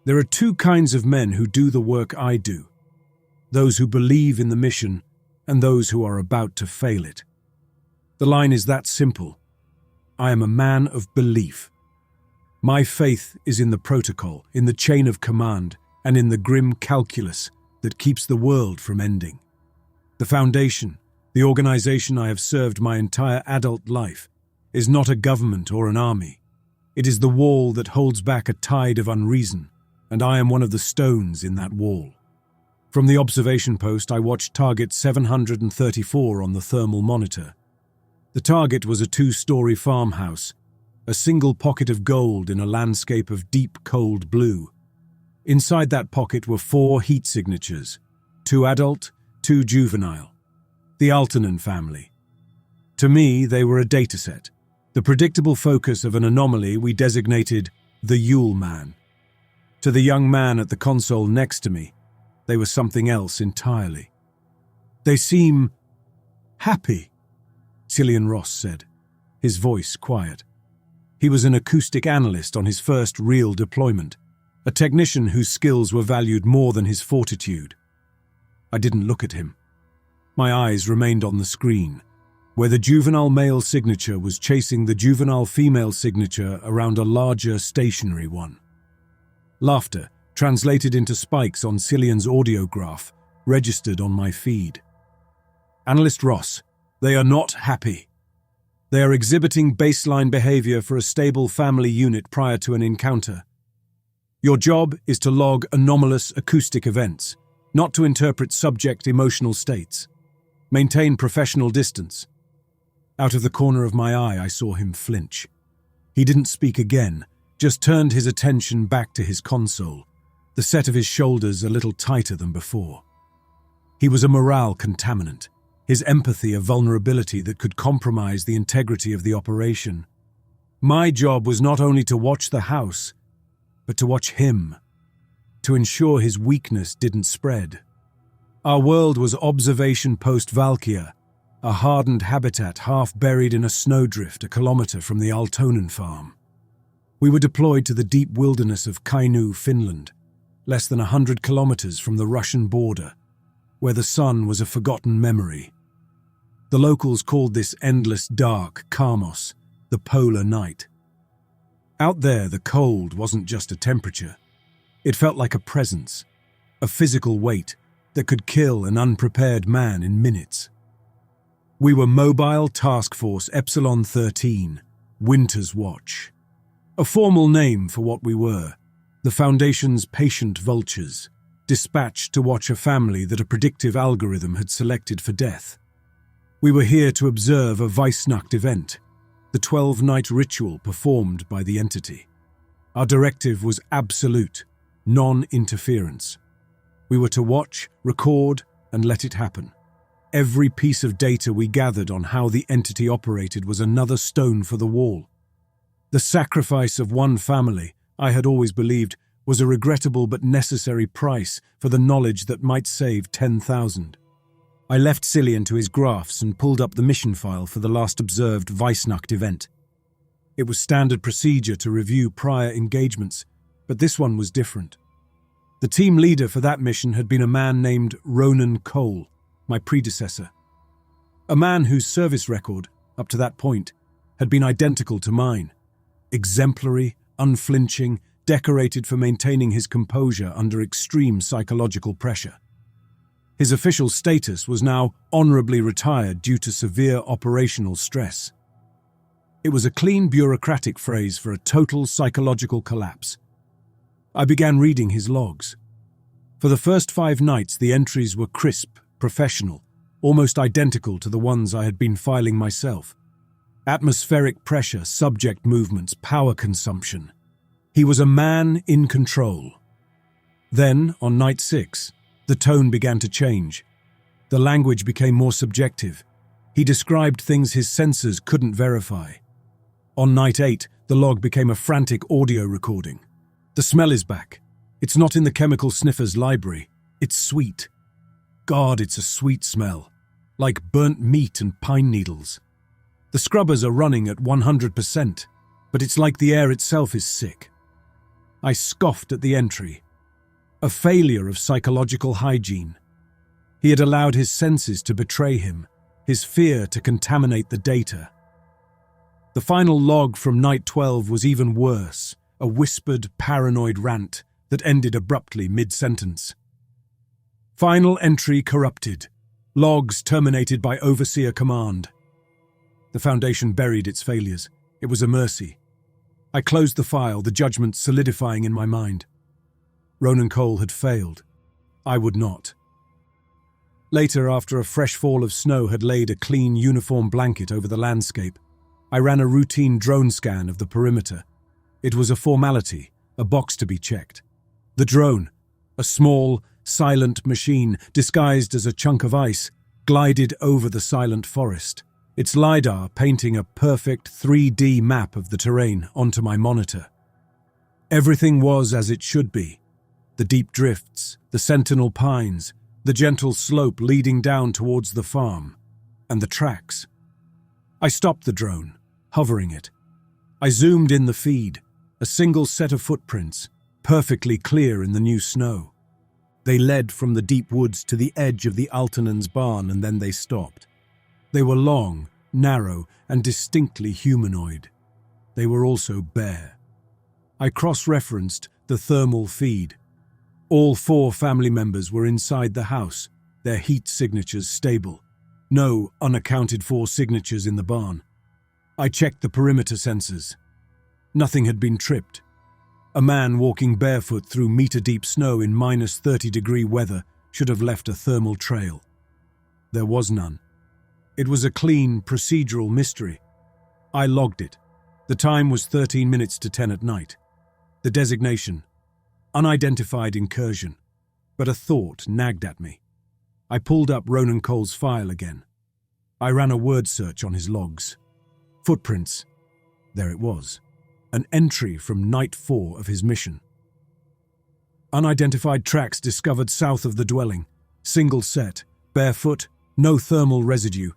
There are two kinds of men who do the work I do. Those who believe in the mission and those who are about to fail it. The line is that simple. I am a man of belief. My faith is in the protocol, in the chain of command, and in the grim calculus that keeps the world from ending. The Foundation, the organization I have served my entire adult life, is not a government or an army. It is the wall that holds back a tide of unreason, and I am one of the stones in that wall. From the observation post, I watched target 734 on the thermal monitor. The target was a 2-story farmhouse, a single pocket of gold in a landscape of deep cold blue. Inside that pocket were 4 heat signatures, 2 adult, 2 juvenile. The Altonen family. To me, they were a dataset, the predictable focus of an anomaly we designated the Yule Man. To the young man at the console next to me, they were something else entirely. They seem happy, Cillian Ross said, his voice quiet. He was an acoustic analyst on his first real deployment, a technician whose skills were valued more than his fortitude. I didn't look at him. My eyes remained on the screen, where the juvenile male signature was chasing the juvenile female signature around a larger stationary one. Laughter, translated into spikes on Cillian's audio graph, registered on my feed. Analyst Ross, they are not happy. They are exhibiting baseline behavior for a stable family unit prior to an encounter. Your job is to log anomalous acoustic events, not to interpret subject emotional states. Maintain professional distance. Out of the corner of my eye, I saw him flinch. He didn't speak again, just turned his attention back to his console, the set of his shoulders a little tighter than before. He was a morale contaminant, his empathy a vulnerability that could compromise the integrity of the operation. My job was not only to watch the house, but to watch him, to ensure his weakness didn't spread. Our world was observation post Valkyr, a hardened habitat half buried in a snowdrift a kilometer from the Altonen farm. We were deployed to the deep wilderness of Kainuu, Finland, less than 100 kilometers from the Russian border, where the sun was a forgotten memory. The locals called this endless dark Karmos, the polar night. Out there, the cold wasn't just a temperature. It felt like a presence, a physical weight that could kill an unprepared man in minutes. We were Mobile Task Force Epsilon 13, Winter's Watch. A formal name for what we were, the Foundation's patient vultures, dispatched to watch a family that a predictive algorithm had selected for death. We were here to observe a Weissnacht event, the 12-night ritual performed by the entity. Our directive was absolute, non-interference. We were to watch, record, and let it happen. Every piece of data we gathered on how the entity operated was another stone for the wall. The sacrifice of one family, I had always believed, was a regrettable but necessary price for the knowledge that might save 10,000. I left Cillian to his graphs and pulled up the mission file for the last observed Weissnacht event. It was standard procedure to review prior engagements, but this one was different. The team leader for that mission had been a man named Ronan Cole, my predecessor. A man whose service record, up to that point, had been identical to mine. Exemplary, unflinching, decorated for maintaining his composure under extreme psychological pressure. His official status was now honorably retired due to severe operational stress. It was a clean bureaucratic phrase for a total psychological collapse. I began reading his logs. For the first 5 nights, the entries were crisp, professional, almost identical to the ones I had been filing myself. Atmospheric pressure, subject movements, power consumption. He was a man in control. Then, on night 6, the tone began to change. The language became more subjective. He described things his senses couldn't verify. On night 8, the log became a frantic audio recording. The smell is back. It's not in the chemical sniffer's library. It's sweet. God, it's a sweet smell. Like burnt meat and pine needles. The scrubbers are running at 100%, but it's like the air itself is sick. I scoffed at the entry. A failure of psychological hygiene. He had allowed his senses to betray him, his fear to contaminate the data. The final log from Night 12 was even worse, a whispered, paranoid rant that ended abruptly mid-sentence. Final entry corrupted. Logs terminated by Overseer Command. The Foundation buried its failures. It was a mercy. I closed the file, the judgment solidifying in my mind. Ronan Cole had failed. I would not. Later, after a fresh fall of snow had laid a clean, uniform blanket over the landscape, I ran a routine drone scan of the perimeter. It was a formality, a box to be checked. The drone, a small, silent machine disguised as a chunk of ice, glided over the silent forest, its LiDAR painting a perfect 3D map of the terrain onto my monitor. Everything was as it should be. The deep drifts, the sentinel pines, the gentle slope leading down towards the farm, and the tracks. I stopped the drone, hovering it. I zoomed in the feed, a single set of footprints, perfectly clear in the new snow. They led from the deep woods to the edge of the Altanen's barn, and then they stopped. They were long, narrow, and distinctly humanoid. They were also bare. I cross-referenced the thermal feed. All 4 family members were inside the house, their heat signatures stable. No unaccounted-for signatures in the barn. I checked the perimeter sensors. Nothing had been tripped. A man walking barefoot through meter-deep snow in -30-degree weather should have left a thermal trail. There was none. It was a clean, procedural mystery. I logged it. The time was 13 minutes to 10 at night. The designation: unidentified incursion. But a thought nagged at me. I pulled up Ronan Cole's file again. I ran a word search on his logs. Footprints. There it was. An entry from Night 4 of his mission. Unidentified tracks discovered south of the dwelling. Single set. Barefoot. No thermal residue.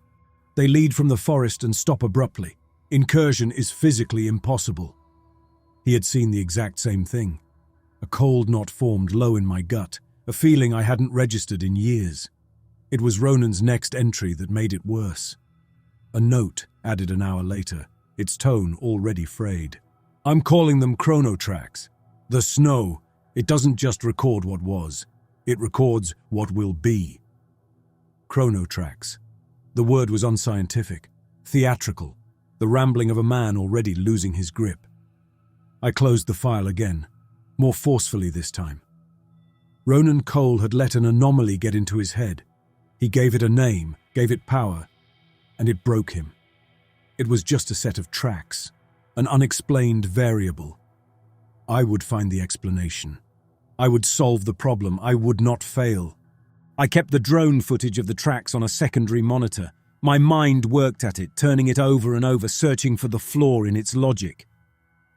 They lead from the forest and stop abruptly. Incursion is physically impossible. He had seen the exact same thing. A cold knot formed low in my gut, a feeling I hadn't registered in years. It was Ronan's next entry that made it worse. A note added an hour later, its tone already frayed. I'm calling them Chrono tracks. The snow, it doesn't just record what was, it records what will be. Chrono tracks. The word was unscientific, theatrical, the rambling of a man already losing his grip. I closed the file again, more forcefully this time. Ronan Cole had let an anomaly get into his head. He gave it a name, gave it power, and it broke him. It was just a set of tracks, an unexplained variable. I would find the explanation. I would solve the problem. I would not fail. I kept the drone footage of the tracks on a secondary monitor. My mind worked at it, turning it over and over, searching for the flaw in its logic.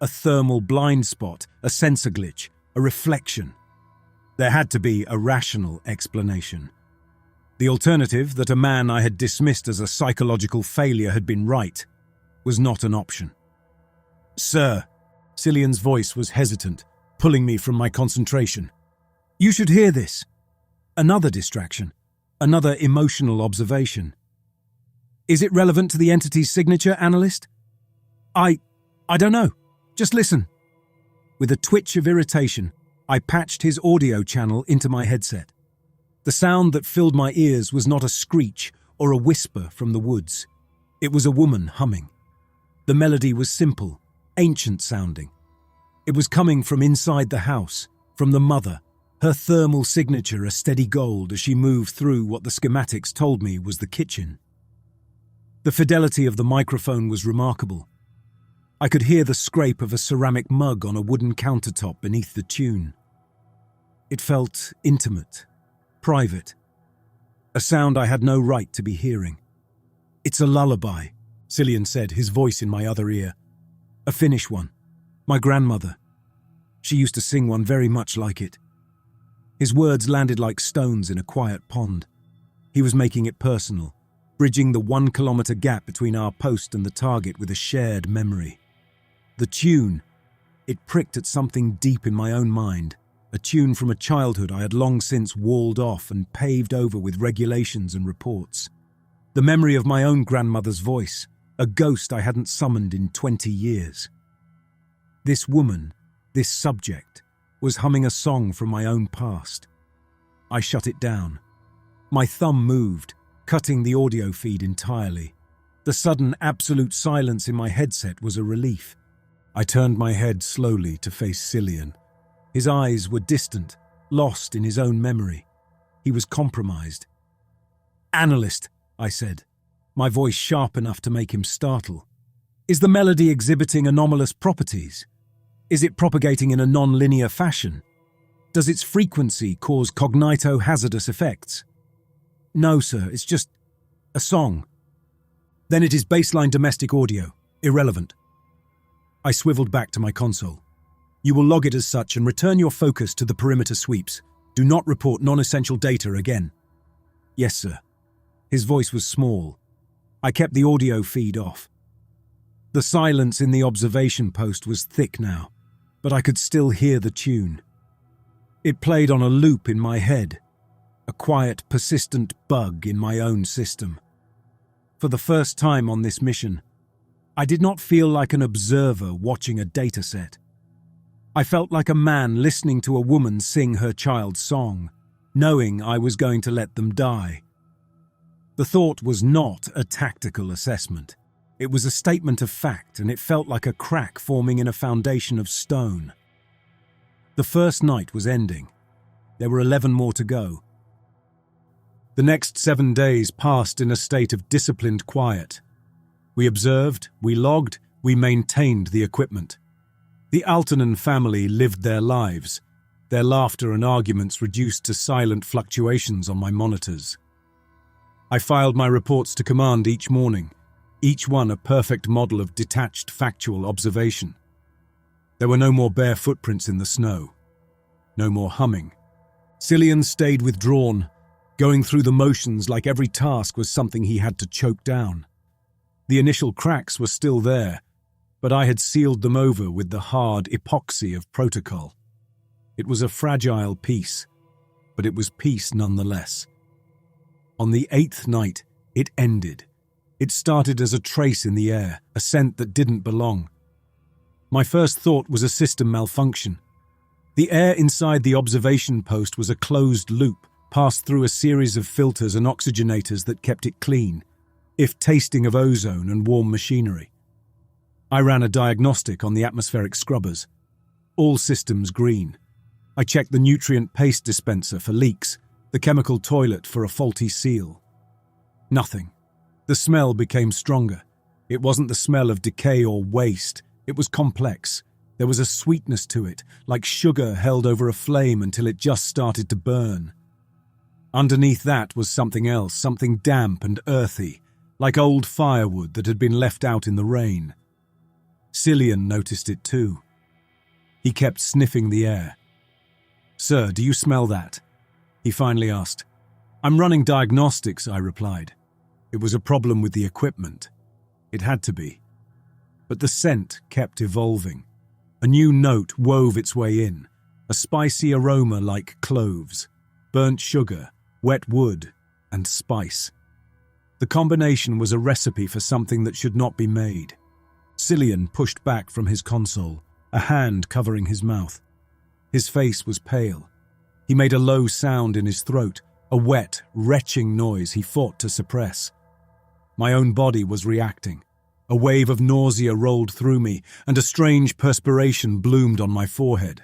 A thermal blind spot, a sensor glitch, a reflection. There had to be a rational explanation. The alternative, that a man I had dismissed as a psychological failure had been right, was not an option. Sir, Cillian's voice was hesitant, pulling me from my concentration. You should hear this. Another distraction, another emotional observation. Is it relevant to the entity's signature, analyst? I don't know. Just listen. With a twitch of irritation, I patched his audio channel into my headset. The sound that filled my ears was not a screech or a whisper from the woods. It was a woman humming. The melody was simple, ancient-sounding. It was coming from inside the house, from the mother, her thermal signature a steady gold as she moved through what the schematics told me was the kitchen. The fidelity of the microphone was remarkable. I could hear the scrape of a ceramic mug on a wooden countertop beneath the tune. It felt intimate, private, a sound I had no right to be hearing. It's a lullaby, Cillian said, his voice in my other ear. A Finnish one. My grandmother. She used to sing one very much like it. His words landed like stones in a quiet pond. He was making it personal, bridging the 1-kilometer gap between our post and the target with a shared memory. The tune, It pricked at something deep in my own mind, a tune from a childhood I had long since walled off and paved over with regulations and reports. The memory of my own grandmother's voice, a ghost I hadn't summoned in 20 years. This woman, this subject, was humming a song from my own past. I shut it down. My thumb moved, cutting the audio feed entirely. The sudden absolute silence in my headset was a relief. I turned my head slowly to face Cillian. His eyes were distant, lost in his own memory. He was compromised. "Analyst," I said, my voice sharp enough to make him startle. "Is the melody exhibiting anomalous properties? Is it propagating in a non-linear fashion? Does its frequency cause cognito-hazardous effects?" "No, sir, it's just a song." "Then it is baseline domestic audio, irrelevant." I swiveled back to my console. "You will log it as such and return your focus to the perimeter sweeps. Do not report non-essential data again." "Yes, sir." His voice was small. I kept the audio feed off. The silence in the observation post was thick now, but I could still hear the tune. It played on a loop in my head, a quiet, persistent bug in my own system. For the first time on this mission, I did not feel like an observer watching a dataset. I felt like a man listening to a woman sing her child's song, knowing I was going to let them die. The thought was not a tactical assessment. It was a statement of fact, and it felt like a crack forming in a foundation of stone. The first night was ending. There were 11 more to go. The next 7 days passed in a state of disciplined quiet. We observed, we logged, we maintained the equipment. The Altonen family lived their lives, their laughter and arguments reduced to silent fluctuations on my monitors. I filed my reports to command each morning, each one a perfect model of detached factual observation. There were no more bare footprints in the snow. No more humming. Cillian stayed withdrawn, going through the motions like every task was something he had to choke down. The initial cracks were still there, but I had sealed them over with the hard epoxy of protocol. It was a fragile peace, but it was peace nonetheless. On the 8th night, it ended. It started as a trace in the air, a scent that didn't belong. My first thought was a system malfunction. The air inside the observation post was a closed loop, passed through a series of filters and oxygenators that kept it clean, if tasting of ozone and warm machinery. I ran a diagnostic on the atmospheric scrubbers. All systems green. I checked the nutrient paste dispenser for leaks, the chemical toilet for a faulty seal. Nothing. The smell became stronger. It wasn't the smell of decay or waste. It was complex. There was a sweetness to it, like sugar held over a flame until it just started to burn. Underneath that was something else, something damp and earthy, like old firewood that had been left out in the rain. Cillian noticed it too. He kept sniffing the air. "Sir, do you smell that?" he finally asked. "I'm running diagnostics," I replied. It was a problem with the equipment. It had to be. But the scent kept evolving. A new note wove its way in, a spicy aroma like cloves, burnt sugar, wet wood, and spice. The combination was a recipe for something that should not be made. Cillian pushed back from his console, a hand covering his mouth. His face was pale. He made a low sound in his throat, a wet, retching noise he fought to suppress. My own body was reacting. A wave of nausea rolled through me, and a strange perspiration bloomed on my forehead.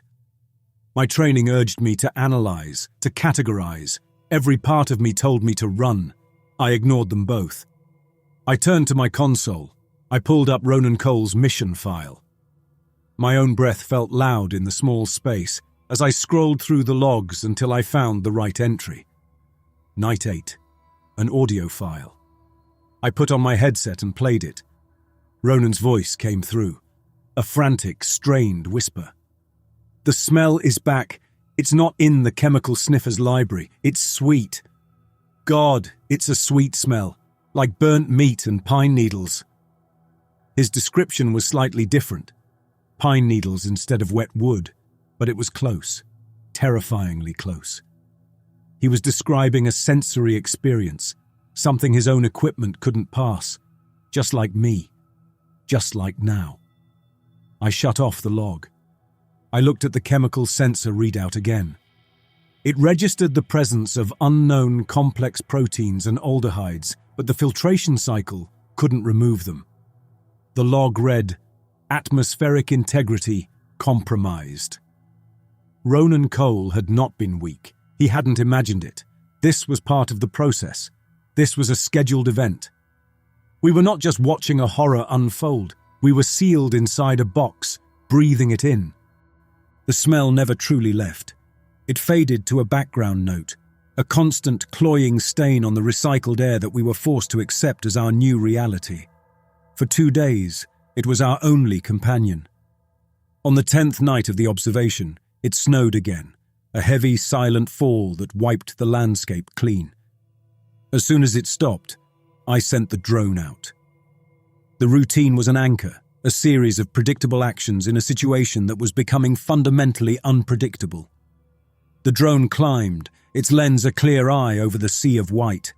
My training urged me to analyze, to categorize. Every part of me told me to run. I ignored them both. I turned to my console. I pulled up Ronan Cole's mission file. My own breath felt loud in the small space as I scrolled through the logs until I found the right entry. Night 8. An audio file. I put on my headset and played it. Ronan's voice came through, a frantic, strained whisper. "The smell is back. It's not in the chemical sniffer's library. It's sweet. God, it's a sweet smell, like burnt meat and pine needles." His description was slightly different. pine needles instead of wet wood, but it was close, terrifyingly close. He was describing a sensory experience, something his own equipment couldn't pass, just like me, just like now. I shut off the log. I looked at the chemical sensor readout again. It registered the presence of unknown complex proteins and aldehydes, but the filtration cycle couldn't remove them. The log read, "Atmospheric integrity compromised." Ronan Cole had not been weak. He hadn't imagined it. This was part of the process. This was a scheduled event. We were not just watching a horror unfold. We were sealed inside a box, breathing it in. The smell never truly left. It faded to a background note, a constant cloying stain on the recycled air that we were forced to accept as our new reality. For 2 days, it was our only companion. On the 10th night of the observation, it snowed again, a heavy, silent fall that wiped the landscape clean. As soon as it stopped, I sent the drone out. The routine was an anchor, a series of predictable actions in a situation that was becoming fundamentally unpredictable. The drone climbed, its lens a clear eye over the sea of white.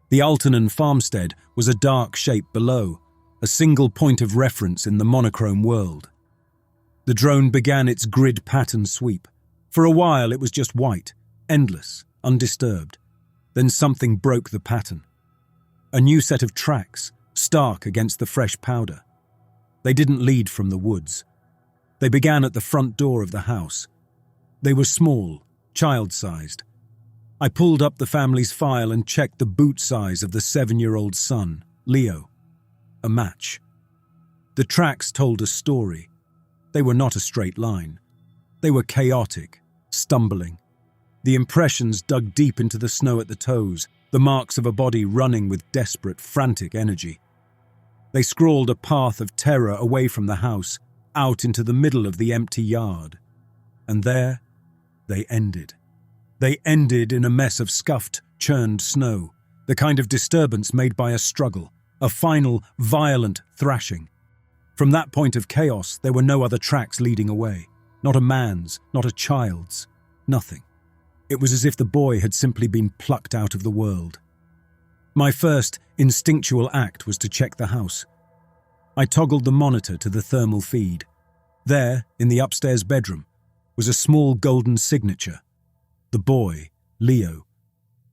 The Altonen farmstead was a dark shape below, a single point of reference in the monochrome world. The drone began its grid pattern sweep. For a while it was just white, endless, undisturbed. Then something broke the pattern. A new set of tracks, stark against the fresh powder. They didn't lead from the woods. They began at the front door of the house. They were small, child-sized. I pulled up the family's file and checked the boot size of the 7-year-old son, Leo. A match. The tracks told a story. They were not a straight line. They were chaotic, stumbling. The impressions dug deep into the snow at the toes, the marks of a body running with desperate, frantic energy. They scrawled a path of terror away from the house, out into the middle of the empty yard. And there, they ended. They ended in a mess of scuffed, churned snow, the kind of disturbance made by a struggle, a final, violent thrashing. From that point of chaos, there were no other tracks leading away. Not a man's, not a child's, nothing. It was as if the boy had simply been plucked out of the world. My first instinctual act was to check the house. I toggled the monitor to the thermal feed. There, in the upstairs bedroom, was a small golden signature. The boy, Leo.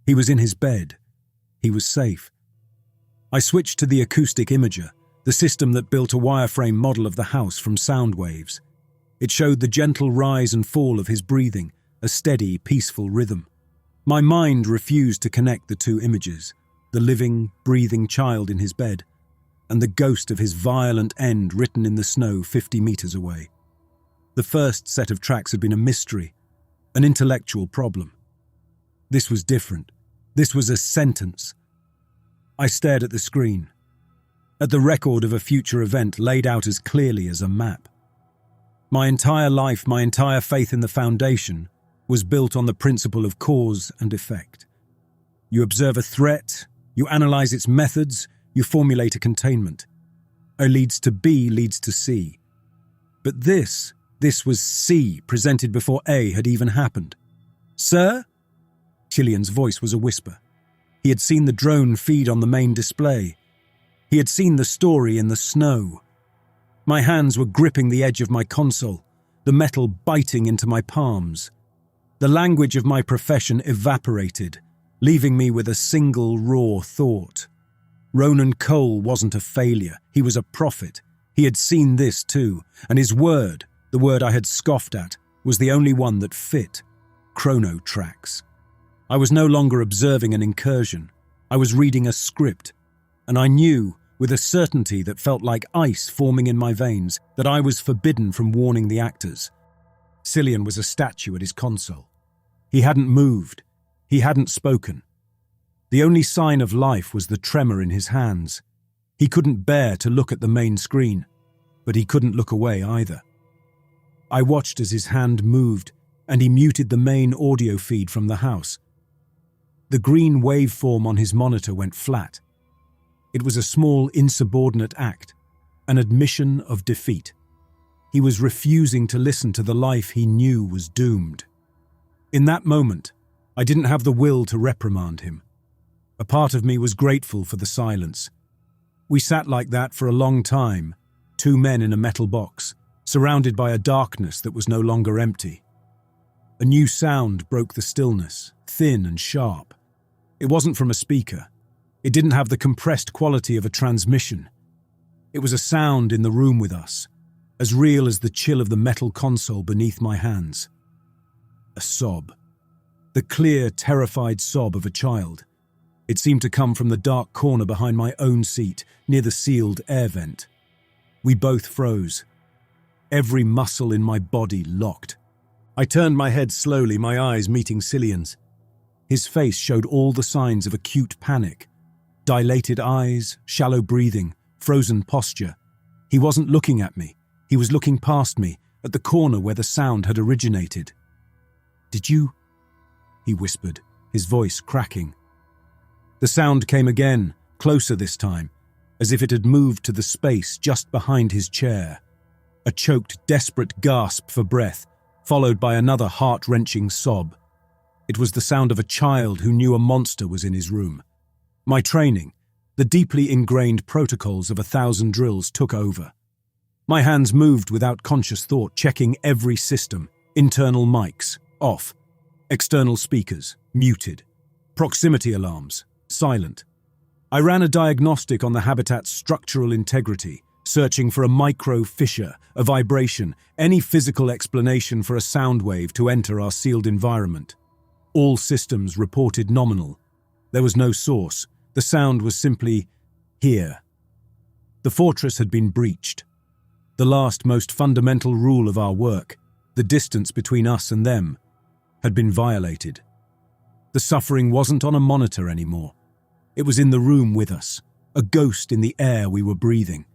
He was in his bed. He was safe. I switched to the acoustic imager, the system that built a wireframe model of the house from sound waves. It showed the gentle rise and fall of his breathing, a steady, peaceful rhythm. My mind refused to connect the two images, the living, breathing child in his bed, and the ghost of his violent end written in the snow 50 meters away. The first set of tracks had been a mystery, an intellectual problem. This was different. This was a sentence. I stared at the screen, at the record of a future event laid out as clearly as a map. My entire life, my entire faith in the Foundation, was built on the principle of cause and effect. You observe a threat, you analyze its methods, you formulate a containment. A leads to B leads to C. But this was C presented before A had even happened. "Sir?" Killian's voice was a whisper. He had seen the drone feed on the main display. He had seen the story in the snow. My hands were gripping the edge of my console, the metal biting into my palms. The language of my profession evaporated, leaving me with a single raw thought. Ronan Cole wasn't a failure. He was a prophet. He had seen this too, and his word, the word I had scoffed at, was the only one that fit. Chrono tracks. I was no longer observing an incursion. I was reading a script, and I knew, with a certainty that felt like ice forming in my veins, that I was forbidden from warning the actors. Cillian was a statue at his console. He hadn't moved. He hadn't spoken. The only sign of life was the tremor in his hands. He couldn't bear to look at the main screen, but he couldn't look away either. I watched as his hand moved, and he muted the main audio feed from the house. The green waveform on his monitor went flat. It was a small, insubordinate act, an admission of defeat. He was refusing to listen to the life he knew was doomed. In that moment, I didn't have the will to reprimand him. A part of me was grateful for the silence. We sat like that for a long time, two men in a metal box, surrounded by a darkness that was no longer empty. A new sound broke the stillness, thin and sharp. It wasn't from a speaker. It didn't have the compressed quality of a transmission. It was a sound in the room with us, as real as the chill of the metal console beneath my hands. A sob. The clear, terrified sob of a child. It seemed to come from the dark corner behind my own seat, near the sealed air vent. We both froze. Every muscle in my body locked. I turned my head slowly, my eyes meeting Cillian's. His face showed all the signs of acute panic. Dilated eyes, shallow breathing, frozen posture. He wasn't looking at me. He was looking past me, at the corner where the sound had originated. "Did you?" he whispered, his voice cracking. The sound came again, closer this time, as if it had moved to the space just behind his chair. A choked, desperate gasp for breath, followed by another heart-wrenching sob. It was the sound of a child who knew a monster was in his room. My training, the deeply ingrained protocols of 1,000 drills took over. My hands moved without conscious thought, checking every system. Internal mics, off. External speakers, muted. Proximity alarms, silent. I ran a diagnostic on the habitat's structural integrity, searching for a micro fissure, a vibration, any physical explanation for a sound wave to enter our sealed environment. All systems reported nominal. There was no source. The sound was simply here. The fortress had been breached. The last, most fundamental rule of our work, the distance between us and them, had been violated. The suffering wasn't on a monitor anymore. It was in the room with us, a ghost in the air we were breathing.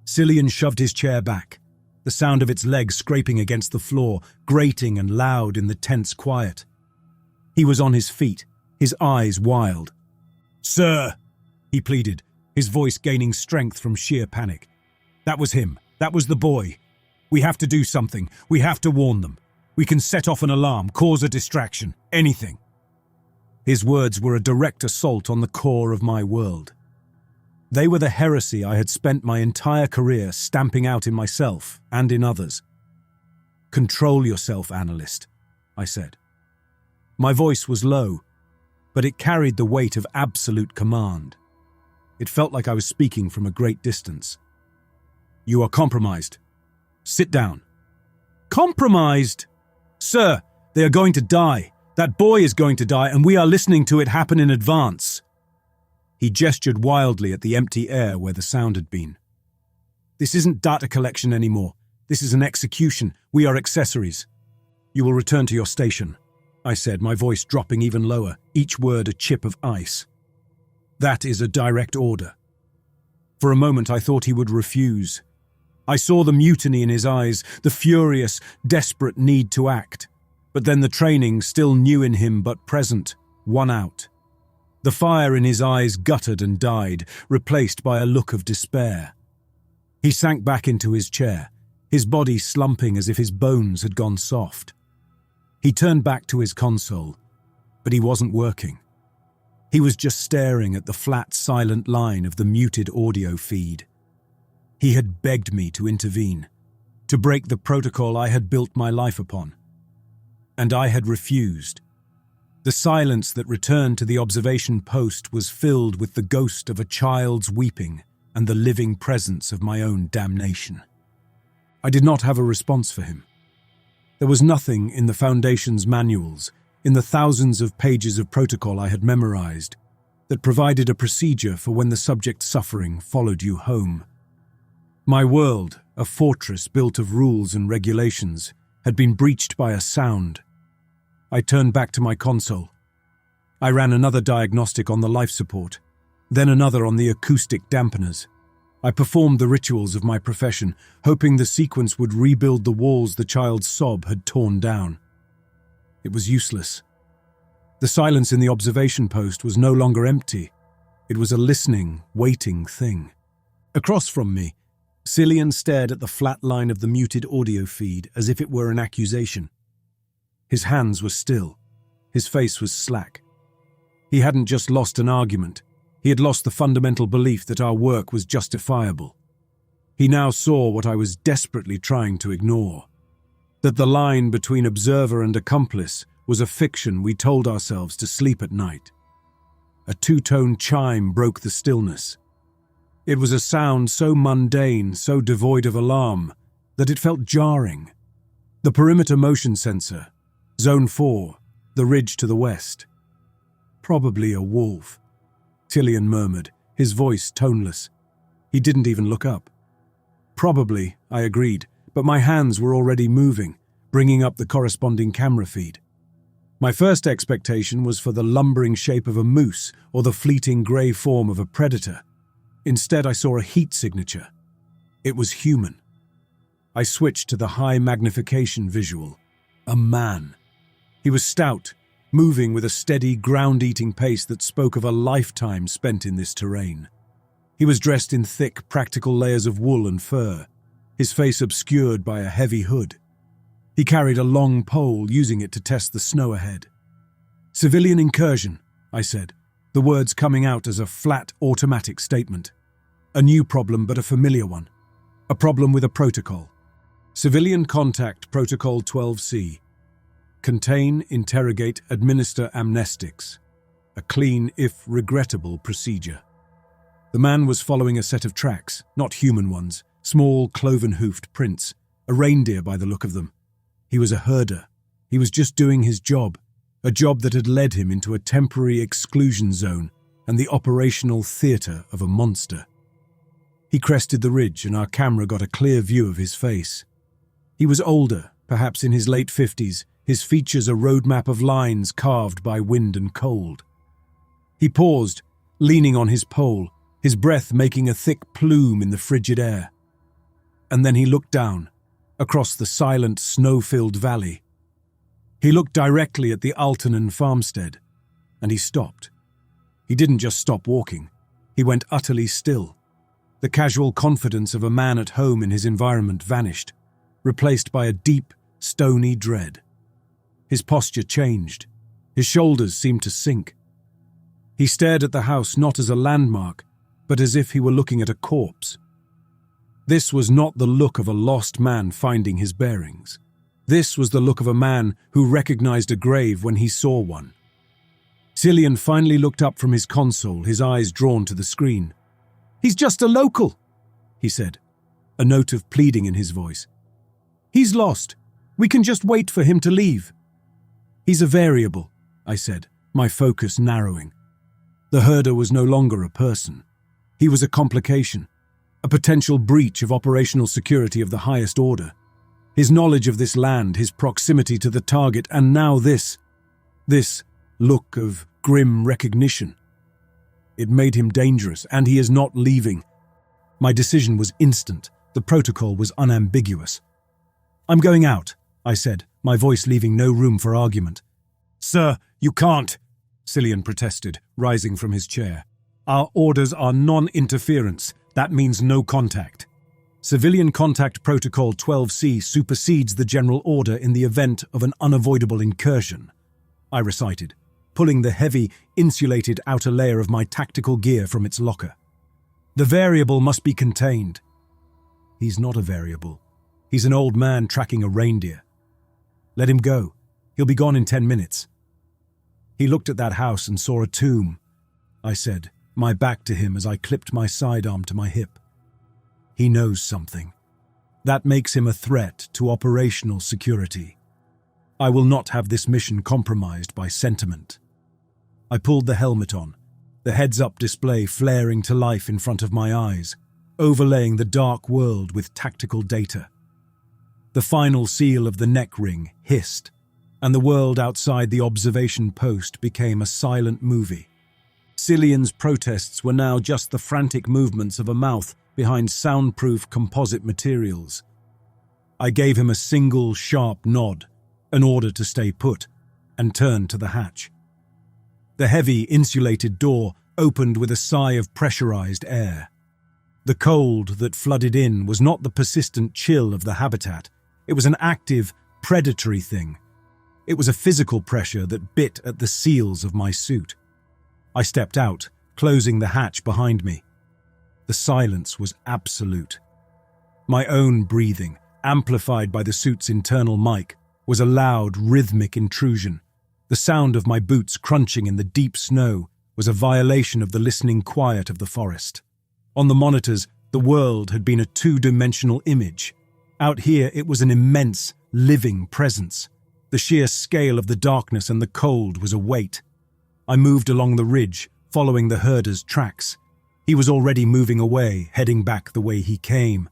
Cillian shoved his chair back, the sound of its legs scraping against the floor, grating and loud in the tense quiet. He was on his feet, his eyes wild. "Sir," he pleaded, his voice gaining strength from sheer panic. "That was him. That was the boy. We have to do something. We have to warn them. We can set off an alarm, cause a distraction, anything." His words were a direct assault on the core of my world. They were the heresy I had spent my entire career stamping out in myself and in others. "Control yourself, analyst," I said. My voice was low, but it carried the weight of absolute command. It felt like I was speaking from a great distance. "You are compromised. Sit down." "Compromised? Sir, they are going to die. That boy is going to die, and we are listening to it happen in advance." He gestured wildly at the empty air where the sound had been. "This isn't data collection anymore. This is an execution. We are accessories. You will return to your station," I said, my voice dropping even lower, each word a chip of ice. "That is a direct order." For a moment I thought he would refuse. I saw the mutiny in his eyes, the furious, desperate need to act. But then the training, still new in him but present, won out. The fire in his eyes guttered and died, replaced by a look of despair. He sank back into his chair, his body slumping as if his bones had gone soft. He turned back to his console, but he wasn't working. He was just staring at the flat, silent line of the muted audio feed. He had begged me to intervene, to break the protocol I had built my life upon. And I had refused. The silence that returned to the observation post was filled with the ghost of a child's weeping and the living presence of my own damnation. I did not have a response for him. There was nothing in the Foundation's manuals, in the thousands of pages of protocol I had memorized, that provided a procedure for when the subject's suffering followed you home. My world, a fortress built of rules and regulations, had been breached by a sound. I turned back to my console. I ran another diagnostic on the life support, then another on the acoustic dampeners. I performed the rituals of my profession, hoping the sequence would rebuild the walls the child's sob had torn down. It was useless. The silence in the observation post was no longer empty. It was a listening, waiting thing. Across from me, Cillian stared at the flat line of the muted audio feed as if it were an accusation. His hands were still. His face was slack. He hadn't just lost an argument. He had lost the fundamental belief that our work was justifiable. He now saw what I was desperately trying to ignore. That the line between observer and accomplice was a fiction we told ourselves to sleep at night. A two-tone chime broke the stillness. It was a sound so mundane, so devoid of alarm, that it felt jarring. The perimeter motion sensor, Zone 4, the ridge to the west. Probably a wolf, Cillian murmured, his voice toneless. He didn't even look up. Probably, I agreed, but my hands were already moving, bringing up the corresponding camera feed. My first expectation was for the lumbering shape of a moose or the fleeting grey form of a predator. Instead, I saw a heat signature. It was human. I switched to the high magnification visual. A man. He was stout, moving with a steady, ground-eating pace that spoke of a lifetime spent in this terrain. He was dressed in thick, practical layers of wool and fur, his face obscured by a heavy hood. He carried a long pole, using it to test the snow ahead. "Civilian incursion," I said, the words coming out as a flat, automatic statement. A new problem, but a familiar one. A problem with a protocol. Civilian Contact Protocol 12C. Contain, interrogate, administer amnestics. A clean, if regrettable, procedure. The man was following a set of tracks, not human ones, small, cloven-hoofed prints, a reindeer by the look of them. He was a herder. He was just doing his job, a job that had led him into a temporary exclusion zone and the operational theatre of a monster. He crested the ridge and our camera got a clear view of his face. He was older, perhaps in his late 50s, his features a roadmap of lines carved by wind and cold. He paused, leaning on his pole, his breath making a thick plume in the frigid air. And then he looked down, across the silent, snow-filled valley. He looked directly at the Altonen farmstead, and he stopped. He didn't just stop walking. He went utterly still. The casual confidence of a man at home in his environment vanished, replaced by a deep, stony dread. His posture changed. His shoulders seemed to sink. He stared at the house not as a landmark, but as if he were looking at a corpse. This was not the look of a lost man finding his bearings. This was the look of a man who recognized a grave when he saw one. Cillian finally looked up from his console, his eyes drawn to the screen. "He's just a local," he said, a note of pleading in his voice. "He's lost. We can just wait for him to leave." "He's a variable," I said, my focus narrowing. The herder was no longer a person. He was a complication, a potential breach of operational security of the highest order. His knowledge of this land, his proximity to the target, and now this look of grim recognition. It made him dangerous, and he is not leaving. My decision was instant. The protocol was unambiguous. "I'm going out," I said, my voice leaving no room for argument. "Sir, you can't," Cillian protested, rising from his chair. "Our orders are non-interference. That means no contact. Civilian Contact Protocol 12C supersedes the general order in the event of an unavoidable incursion," I recited, pulling the heavy, insulated outer layer of my tactical gear from its locker. "The variable must be contained." "He's not a variable. He's an old man tracking a reindeer. Let him go. He'll be gone in 10 minutes. "He looked at that house and saw a tomb," I said, my back to him as I clipped my sidearm to my hip. "He knows something. That makes him a threat to operational security. I will not have this mission compromised by sentiment." I pulled the helmet on, the heads-up display flaring to life in front of my eyes, overlaying the dark world with tactical data. The final seal of the neck ring hissed, and the world outside the observation post became a silent movie. Cillian's protests were now just the frantic movements of a mouth behind soundproof composite materials. I gave him a single sharp nod, an order to stay put, and turned to the hatch. The heavy, insulated door opened with a sigh of pressurized air. The cold that flooded in was not the persistent chill of the habitat. It was an active, predatory thing. It was a physical pressure that bit at the seals of my suit. I stepped out, closing the hatch behind me. The silence was absolute. My own breathing, amplified by the suit's internal mic, was a loud, rhythmic intrusion. The sound of my boots crunching in the deep snow was a violation of the listening quiet of the forest. On the monitors, the world had been a two-dimensional image. Out here, it was an immense, living presence. The sheer scale of the darkness and the cold was a weight. I moved along the ridge, following the herder's tracks. He was already moving away, heading back the way he came.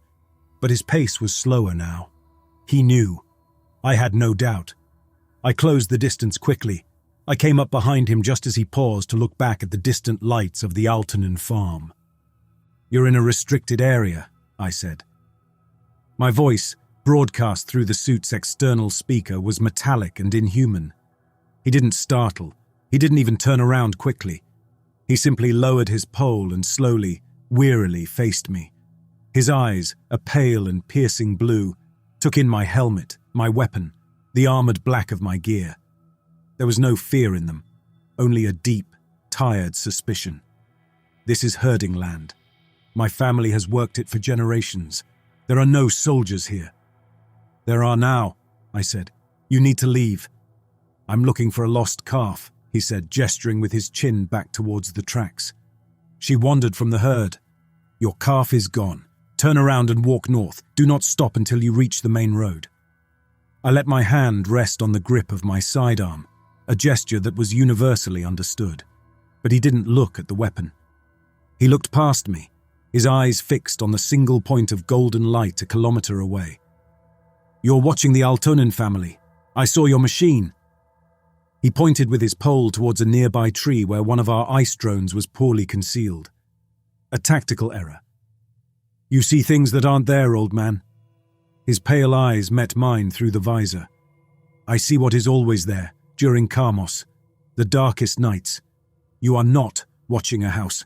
But his pace was slower now. He knew. I had no doubt. I closed the distance quickly. I came up behind him just as he paused to look back at the distant lights of the Altonen farm. "You're in a restricted area," I said. My voice, broadcast through the suit's external speaker, was metallic and inhuman. He didn't startle. He didn't even turn around quickly. He simply lowered his pole and slowly, wearily faced me. His eyes, a pale and piercing blue, took in my helmet, my weapon, the armored black of my gear. There was no fear in them, only a deep, tired suspicion. This is herding land. My family has worked it for generations. There are no soldiers here. "There are now," I said. "You need to leave." "I'm looking for a lost calf," he said, gesturing with his chin back towards the tracks. "She wandered from the herd. Your calf is gone. Turn around and walk north. Do not stop until you reach the main road." I let my hand rest on the grip of my sidearm, a gesture that was universally understood. But he didn't look at the weapon. He looked past me, his eyes fixed on the single point of golden light a kilometer away. "You're watching the Altonen family. I saw your machine." He pointed with his pole towards a nearby tree where one of our ice drones was poorly concealed. "A tactical error. You see things that aren't there, old man." His pale eyes met mine through the visor. "I see what is always there, during Kamos, the darkest nights. You are not watching a house."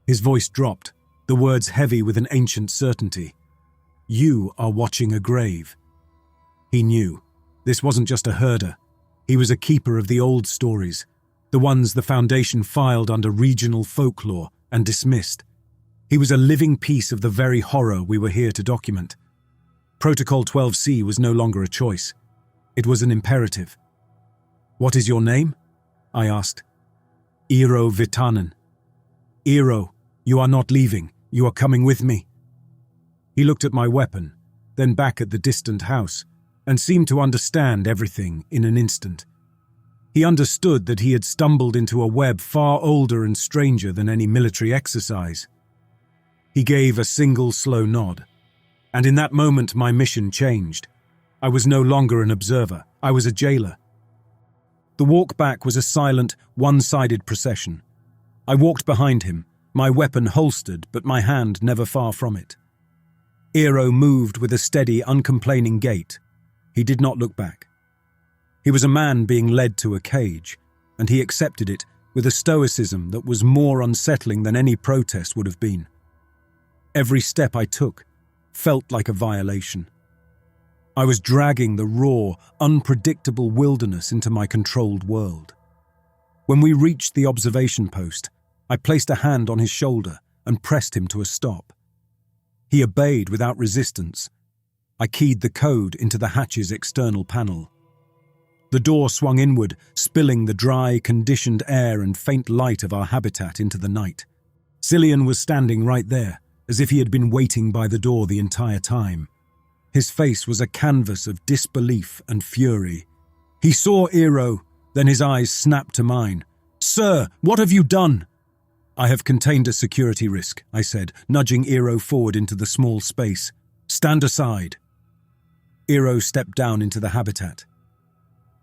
His voice dropped, the words heavy with an ancient certainty. "You are watching a grave." He knew. This wasn't just a herder. He was a keeper of the old stories, the ones the Foundation filed under regional folklore and dismissed. He was a living piece of the very horror we were here to document. Protocol 12C was no longer a choice. It was an imperative. "What is your name?" I asked. "Ero Vitan." "Ero, you are not leaving. You are coming with me." He looked at my weapon, then back at the distant house, and seemed to understand everything in an instant. He understood that he had stumbled into a web far older and stranger than any military exercise. He gave a single slow nod, and in that moment my mission changed. I was no longer an observer, I was a jailer. The walk back was a silent, one-sided procession. I walked behind him, my weapon holstered but my hand never far from it. Ero moved with a steady, uncomplaining gait. He did not look back. He was a man being led to a cage, and he accepted it with a stoicism that was more unsettling than any protest would have been. Every step I took felt like a violation. I was dragging the raw, unpredictable wilderness into my controlled world. When we reached the observation post, I placed a hand on his shoulder and pressed him to a stop. He obeyed without resistance. I keyed the code into the hatch's external panel. The door swung inward, spilling the dry, conditioned air and faint light of our habitat into the night. Cillian was standing right there, as if he had been waiting by the door the entire time. His face was a canvas of disbelief and fury. He saw Ero, then his eyes snapped to mine. "Sir, what have you done?" "I have contained a security risk," I said, nudging Ero forward into the small space. "Stand aside." Ero stepped down into the habitat.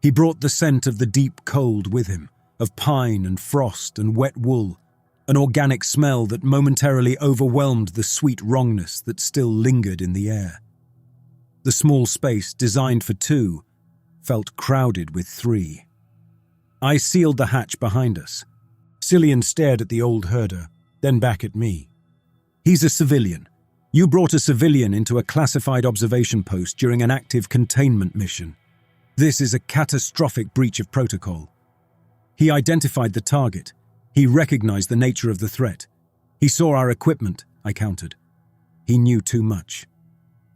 He brought the scent of the deep cold with him, of pine and frost and wet wool, an organic smell that momentarily overwhelmed the sweet wrongness that still lingered in the air. The small space, designed for two, felt crowded with three. I sealed the hatch behind us. Cillian stared at the old herder, then back at me. He's a civilian. You brought a civilian into a classified observation post during an active containment mission. This is a catastrophic breach of protocol. He identified the target. He recognized the nature of the threat. He saw our equipment, I countered. He knew too much.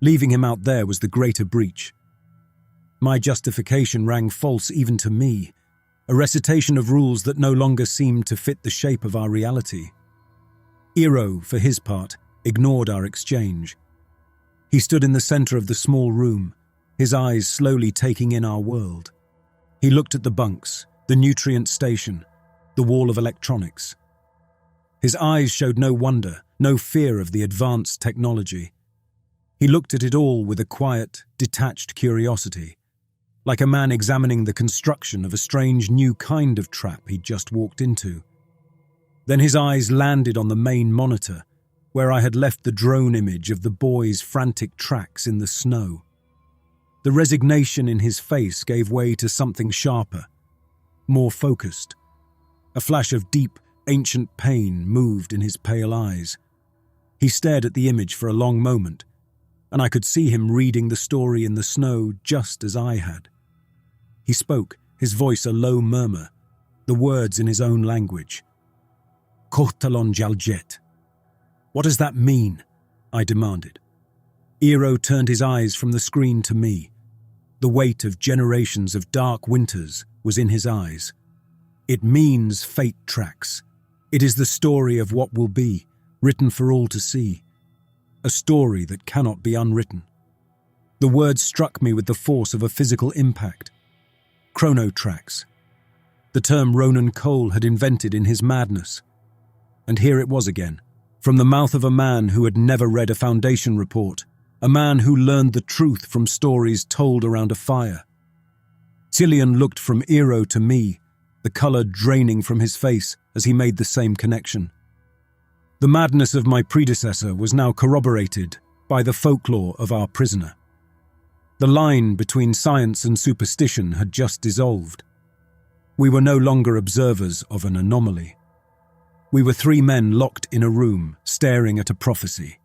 Leaving him out there was the greater breach. My justification rang false even to me, a recitation of rules that no longer seemed to fit the shape of our reality. Ero, for his part, ignored our exchange. He stood in the center of the small room, his eyes slowly taking in our world. He looked at the bunks, the nutrient station, the wall of electronics. His eyes showed no wonder, no fear of the advanced technology. He looked at it all with a quiet, detached curiosity, like a man examining the construction of a strange new kind of trap he'd just walked into. Then his eyes landed on the main monitor, where I had left the drone image of the boy's frantic tracks in the snow. The resignation in his face gave way to something sharper, more focused. A flash of deep, ancient pain moved in his pale eyes. He stared at the image for a long moment, and I could see him reading the story in the snow just as I had. He spoke, his voice a low murmur, the words in his own language. Kohtalon Jaljet. What does that mean? I demanded. Ero turned his eyes from the screen to me. The weight of generations of dark winters was in his eyes. It means fate tracks. It is the story of what will be, written for all to see. A story that cannot be unwritten. The words struck me with the force of a physical impact. Chrono tracks. The term Ronan Cole had invented in his madness. And here it was again, from the mouth of a man who had never read a Foundation report, a man who learned the truth from stories told around a fire. Cillian looked from Ero to me, the colour draining from his face as he made the same connection. The madness of my predecessor was now corroborated by the folklore of our prisoner. The line between science and superstition had just dissolved. We were no longer observers of an anomaly. We were three men locked in a room, staring at a prophecy.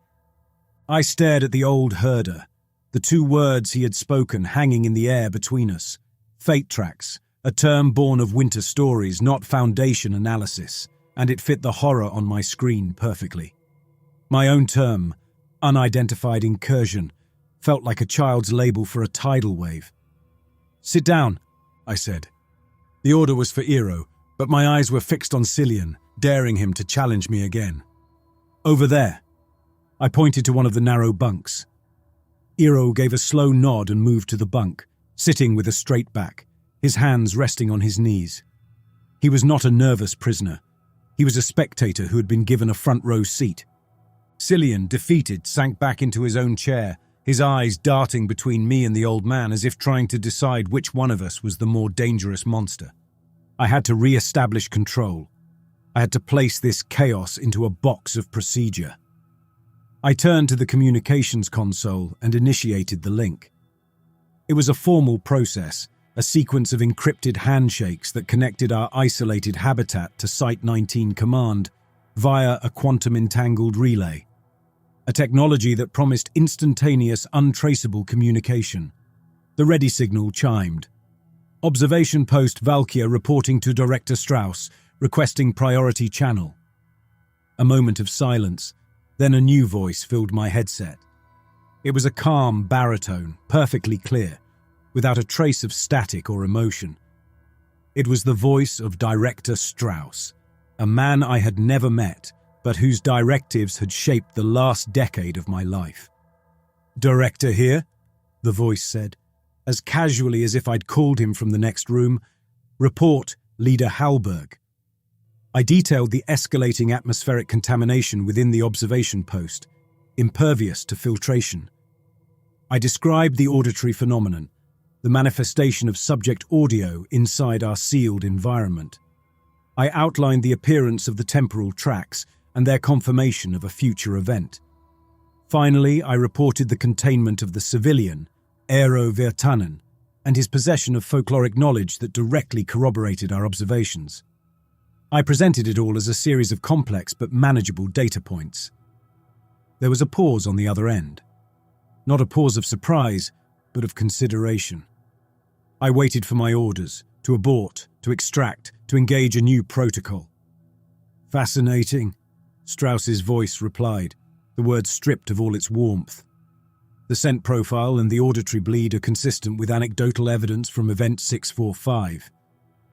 I stared at the old herder, the two words he had spoken hanging in the air between us. Fate tracks, a term born of winter stories, not Foundation analysis, and it fit the horror on my screen perfectly. My own term, unidentified incursion, felt like a child's label for a tidal wave. Sit down, I said. The order was for Ero, but my eyes were fixed on Cillian, daring him to challenge me again. Over there. I pointed to one of the narrow bunks. Ero gave a slow nod and moved to the bunk, sitting with a straight back, his hands resting on his knees. He was not a nervous prisoner. He was a spectator who had been given a front row seat. Cillian, defeated, sank back into his own chair, his eyes darting between me and the old man as if trying to decide which one of us was the more dangerous monster. I had to re-establish control. I had to place this chaos into a box of procedure. I turned to the communications console and initiated the link. It was a formal process, a sequence of encrypted handshakes that connected our isolated habitat to Site-19 Command via a quantum-entangled relay. A technology that promised instantaneous, untraceable communication. The ready signal chimed. Observation Post Valkyr reporting to Director Strauss, requesting priority channel. A moment of silence, then a new voice filled my headset. It was a calm baritone, perfectly clear, without a trace of static or emotion. It was the voice of Director Strauss, a man I had never met, but whose directives had shaped the last decade of my life. "Director here," the voice said, as casually as if I'd called him from the next room. "Report, Leader Hallberg." I detailed the escalating atmospheric contamination within the observation post, impervious to filtration. I described the auditory phenomenon, the manifestation of subject audio inside our sealed environment. I outlined the appearance of the temporal tracks and their confirmation of a future event. Finally, I reported the containment of the civilian, Ero Vitan, and his possession of folkloric knowledge that directly corroborated our observations. I presented it all as a series of complex but manageable data points. There was a pause on the other end. Not a pause of surprise, but of consideration. I waited for my orders, to abort, to extract, to engage a new protocol. Fascinating, Strauss's voice replied, the word stripped of all its warmth. The scent profile and the auditory bleed are consistent with anecdotal evidence from Event 645.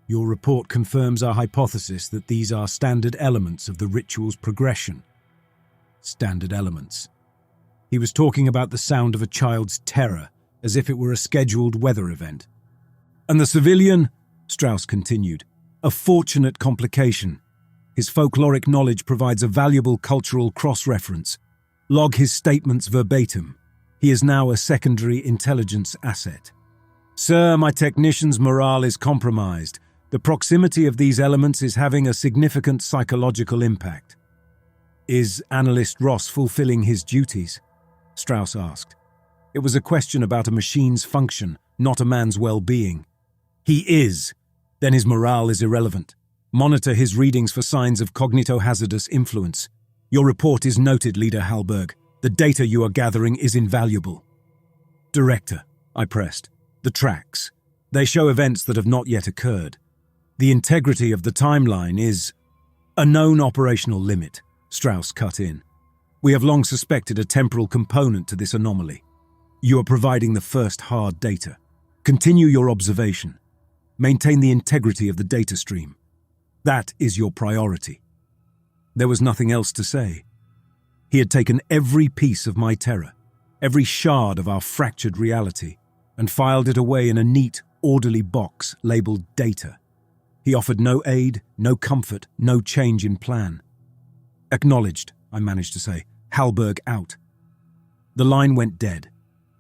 Your report confirms our hypothesis that these are standard elements of the ritual's progression. Standard elements. He was talking about the sound of a child's terror, as if it were a scheduled weather event. And the civilian, Strauss continued, a fortunate complication. His folkloric knowledge provides a valuable cultural cross-reference. Log his statements verbatim. He is now a secondary intelligence asset. Sir, my technician's morale is compromised. The proximity of these elements is having a significant psychological impact. Is Analyst Ross fulfilling his duties? Strauss asked. It was a question about a machine's function, not a man's well-being. He is. Then his morale is irrelevant. Monitor his readings for signs of cognitohazardous influence. Your report is noted, Leader Hallberg. The data you are gathering is invaluable. Director, I pressed. The tracks. They show events that have not yet occurred. The integrity of the timeline is a known operational limit, Strauss cut in. We have long suspected a temporal component to this anomaly. You are providing the first hard data. Continue your observation. Maintain the integrity of the data stream. That is your priority. There was nothing else to say. He had taken every piece of my terror, every shard of our fractured reality, and filed it away in a neat, orderly box labeled data. He offered no aid, no comfort, no change in plan. Acknowledged, I managed to say. Hallberg out. The line went dead.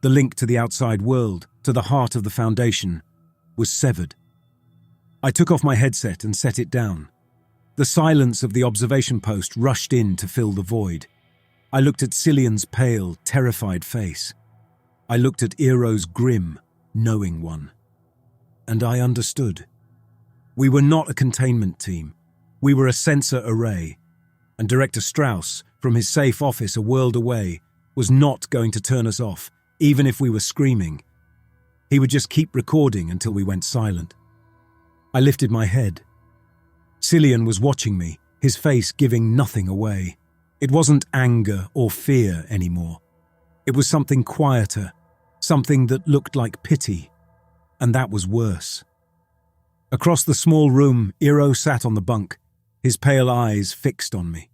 The link to the outside world, to the heart of the Foundation, was severed. I took off my headset and set it down. The silence of the observation post rushed in to fill the void. I looked at Cillian's pale, terrified face. I looked at Eero's grim, knowing one. And I understood. We were not a containment team. We were a sensor array. And Director Strauss, from his safe office a world away, was not going to turn us off, even if we were screaming. He would just keep recording until we went silent. I lifted my head. Cillian was watching me, his face giving nothing away. It wasn't anger or fear anymore. It was something quieter, something that looked like pity, and that was worse. Across the small room, Ero sat on the bunk, his pale eyes fixed on me.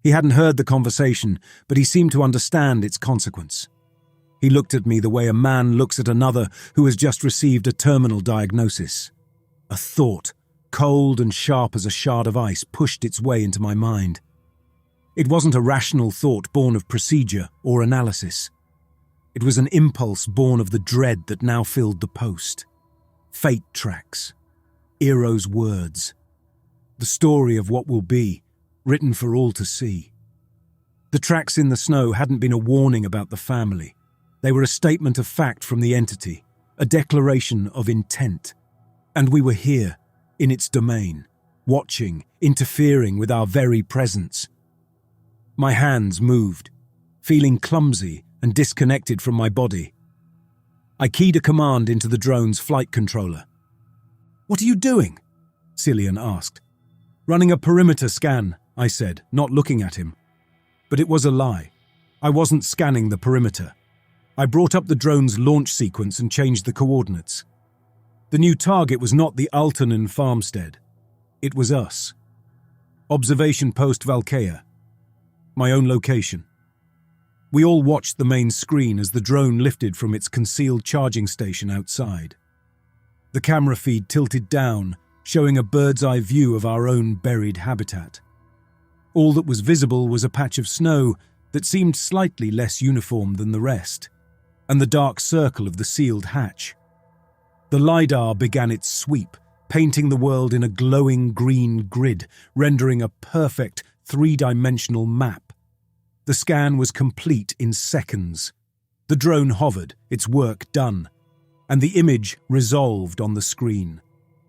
He hadn't heard the conversation, but he seemed to understand its consequence. He looked at me the way a man looks at another who has just received a terminal diagnosis. A thought, cold and sharp as a shard of ice, pushed its way into my mind. It wasn't a rational thought born of procedure or analysis. It was an impulse born of the dread that now filled the post. Fate tracks. Eero's words. The story of what will be, written for all to see. The tracks in the snow hadn't been a warning about the family. They were a statement of fact from the entity, a declaration of intent. And we were here, in its domain, watching, interfering with our very presence. My hands moved, feeling clumsy and disconnected from my body. I keyed a command into the drone's flight controller. "What are you doing?" Cillian asked. "Running a perimeter scan," I said, not looking at him. But it was a lie. I wasn't scanning the perimeter. I brought up the drone's launch sequence and changed the coordinates. The new target was not the Altonen farmstead. It was us. Observation Post Valkea. My own location. We all watched the main screen as the drone lifted from its concealed charging station outside. The camera feed tilted down, showing a bird's-eye view of our own buried habitat. All that was visible was a patch of snow that seemed slightly less uniform than the rest, and the dark circle of the sealed hatch. The LiDAR began its sweep, painting the world in a glowing green grid, rendering a perfect three-dimensional map. The scan was complete in seconds. The drone hovered, its work done, and the image resolved on the screen.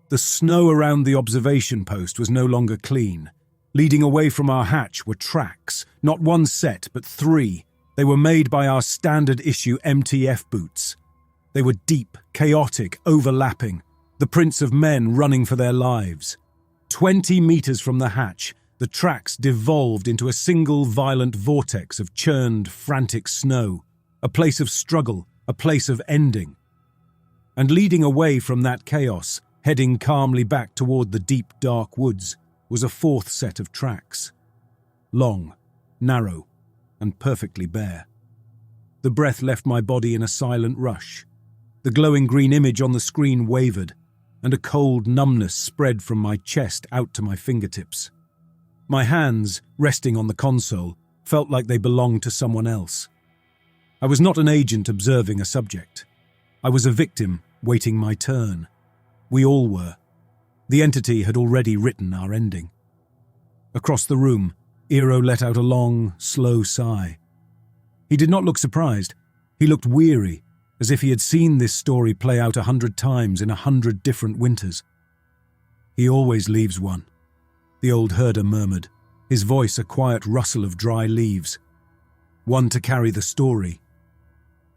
The snow around the observation post was no longer clean. Leading away from our hatch were tracks, not one set, but three. They were made by our standard-issue MTF boots. They were deep, chaotic, overlapping, the prints of men running for their lives. 20 meters from the hatch, the tracks devolved into a single violent vortex of churned, frantic snow, a place of struggle, a place of ending. And leading away from that chaos, heading calmly back toward the deep, dark woods, was a fourth set of tracks. Long, narrow, and perfectly bare. The breath left my body in a silent rush. The glowing green image on the screen wavered, and a cold numbness spread from my chest out to my fingertips. My hands, resting on the console, felt like they belonged to someone else. I was not an agent observing a subject. I was a victim waiting my turn. We all were. The entity had already written our ending. Across the room, Ero let out a long, slow sigh. He did not look surprised. He looked weary, as if he had seen this story play out 100 times in 100 different winters. "He always leaves one," the old herder murmured, his voice a quiet rustle of dry leaves. "One to carry the story."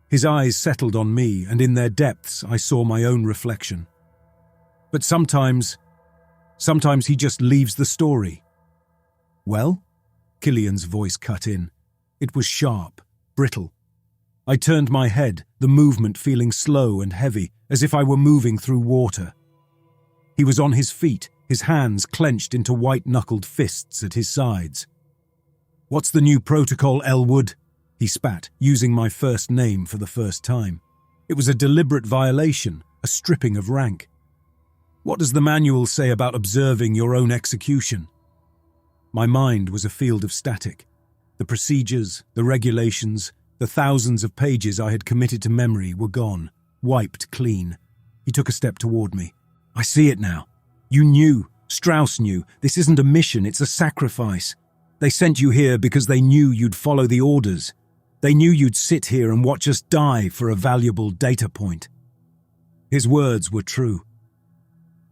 His eyes settled on me, and in their depths I saw my own reflection. "But sometimes he just leaves the story." "Well?" Killian's voice cut in. It was sharp, brittle. I turned my head, the movement feeling slow and heavy, as if I were moving through water. He was on his feet, his hands clenched into white-knuckled fists at his sides. "What's the new protocol, Elwood?" he spat, using my first name for the first time. It was a deliberate violation, a stripping of rank. "What does the manual say about observing your own execution?" My mind was a field of static. The procedures, the regulations, the thousands of pages I had committed to memory were gone, wiped clean. He took a step toward me. "I see it now. You knew, Strauss knew, this isn't a mission, it's a sacrifice. They sent you here because they knew you'd follow the orders. They knew you'd sit here and watch us die for a valuable data point." His words were true.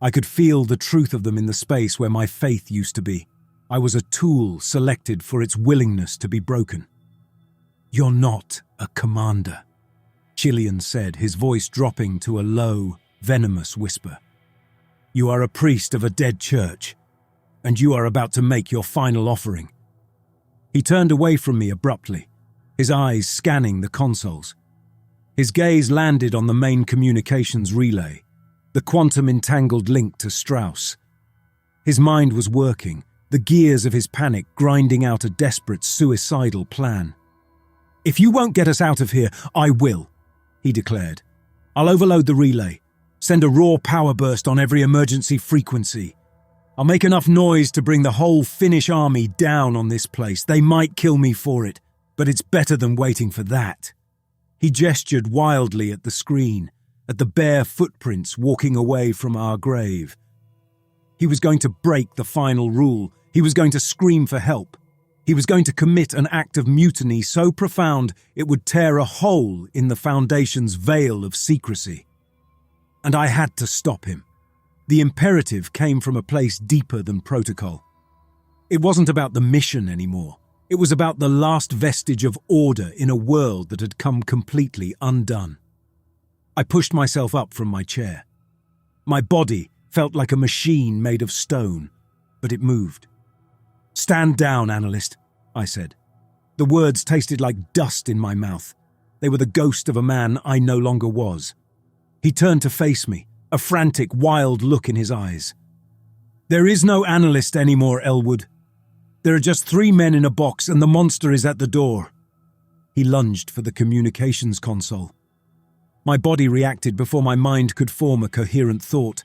I could feel the truth of them in the space where my faith used to be. I was a tool selected for its willingness to be broken. "You're not a commander," Chilian said, his voice dropping to a low, venomous whisper. "You are a priest of a dead church, and you are about to make your final offering." He turned away from me abruptly, his eyes scanning the consoles. His gaze landed on the main communications relay, the quantum-entangled link to Strauss. His mind was working, the gears of his panic grinding out a desperate, suicidal plan. "If you won't get us out of here, I will," he declared. "I'll overload the relay, send a raw power burst on every emergency frequency. I'll make enough noise to bring the whole Finnish army down on this place. They might kill me for it, but it's better than waiting for that." He gestured wildly at the screen, at the bare footprints walking away from our grave. He was going to break the final rule. He was going to scream for help. He was going to commit an act of mutiny so profound it would tear a hole in the Foundation's veil of secrecy. And I had to stop him. The imperative came from a place deeper than protocol. It wasn't about the mission anymore. It was about the last vestige of order in a world that had come completely undone. I pushed myself up from my chair. My body felt like a machine made of stone, but it moved. "Stand down, analyst," I said. The words tasted like dust in my mouth. They were the ghost of a man I no longer was. He turned to face me, a frantic, wild look in his eyes. "There is no analyst anymore, Elwood. There are just 3 men in a box and the monster is at the door." He lunged for the communications console. My body reacted before my mind could form a coherent thought,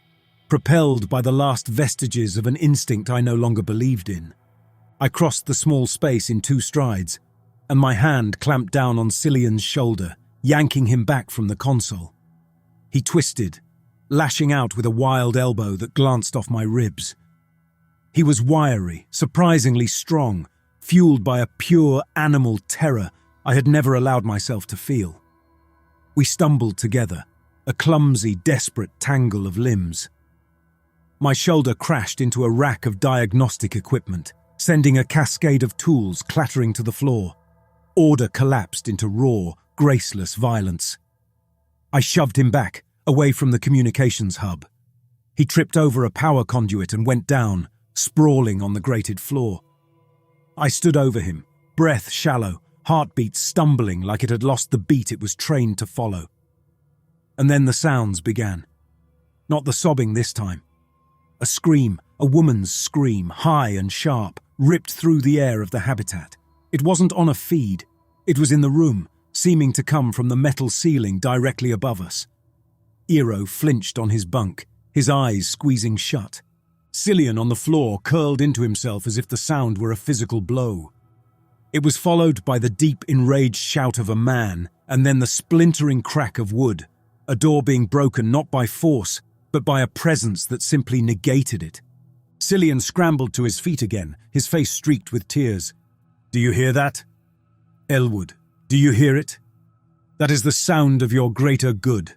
propelled by the last vestiges of an instinct I no longer believed in. I crossed the small space in 2 strides, and my hand clamped down on Cillian's shoulder, yanking him back from the console. He twisted, lashing out with a wild elbow that glanced off my ribs. He was wiry, surprisingly strong, fueled by a pure animal terror I had never allowed myself to feel. We stumbled together, a clumsy, desperate tangle of limbs. My shoulder crashed into a rack of diagnostic equipment. sending a cascade of tools clattering to the floor. Order collapsed into raw, graceless violence. I shoved him back, away from the communications hub. He tripped over a power conduit and went down, sprawling on the grated floor. I stood over him, breath shallow, heartbeat stumbling like it had lost the beat it was trained to follow. And then the sounds began. Not the sobbing this time. A scream, a woman's scream, high and sharp, ripped through the air of the habitat. It wasn't on a feed. It was in the room, seeming to come from the metal ceiling directly above us. Ero flinched on his bunk, his eyes squeezing shut. Cillian on the floor curled into himself as if the sound were a physical blow. It was followed by the deep, enraged shout of a man, and then the splintering crack of wood, a door being broken not by force, but by a presence that simply negated it. Cillian scrambled to his feet again, his face streaked with tears. "Do you hear that? Elwood, do you hear it? That is the sound of your greater good."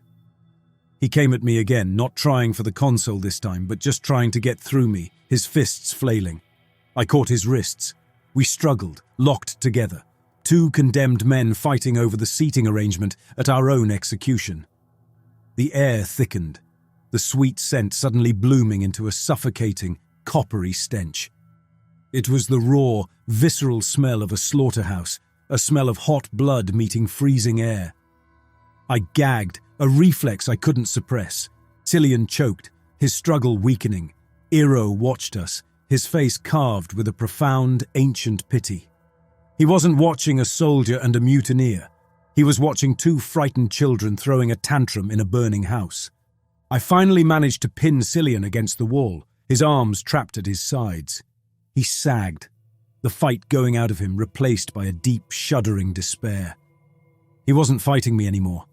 He came at me again, not trying for the console this time, but just trying to get through me, his fists flailing. I caught his wrists. We struggled, locked together. Two condemned men fighting over the seating arrangement at our own execution. The air thickened, the sweet scent suddenly blooming into a suffocating, coppery stench. It was the raw, visceral smell of a slaughterhouse, a smell of hot blood meeting freezing air. I gagged, a reflex I couldn't suppress. Cillian choked, his struggle weakening. Ero watched us, his face carved with a profound, ancient pity. He wasn't watching a soldier and a mutineer. He was watching two frightened children throwing a tantrum in a burning house. I finally managed to pin Cillian against the wall, his arms trapped at his sides. He sagged, the fight going out of him replaced by a deep, shuddering despair. He wasn't fighting me anymore.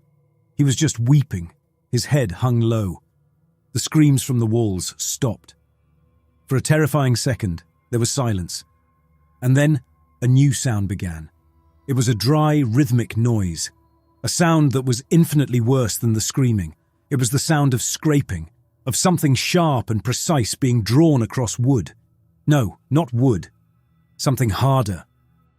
He was just weeping, his head hung low. The screams from the walls stopped. For a terrifying second, there was silence. And then, a new sound began. It was a dry, rhythmic noise. A sound that was infinitely worse than the screaming. It was the sound of scraping, of something sharp and precise being drawn across wood. No, not wood. Something harder.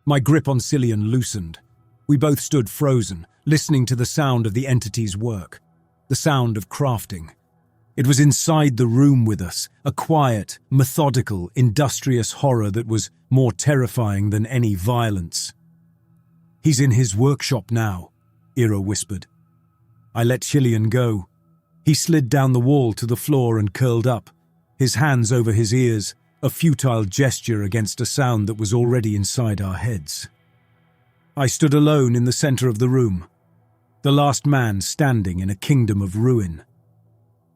My grip on Cillian loosened. We both stood frozen, listening to the sound of the entity's work. The sound of crafting. It was inside the room with us, a quiet, methodical, industrious horror that was more terrifying than any violence. "He's in his workshop now," Ero whispered. I let Cillian go. He slid down the wall to the floor and curled up, his hands over his ears, a futile gesture against a sound that was already inside our heads. I stood alone in the center of the room, the last man standing in a kingdom of ruin.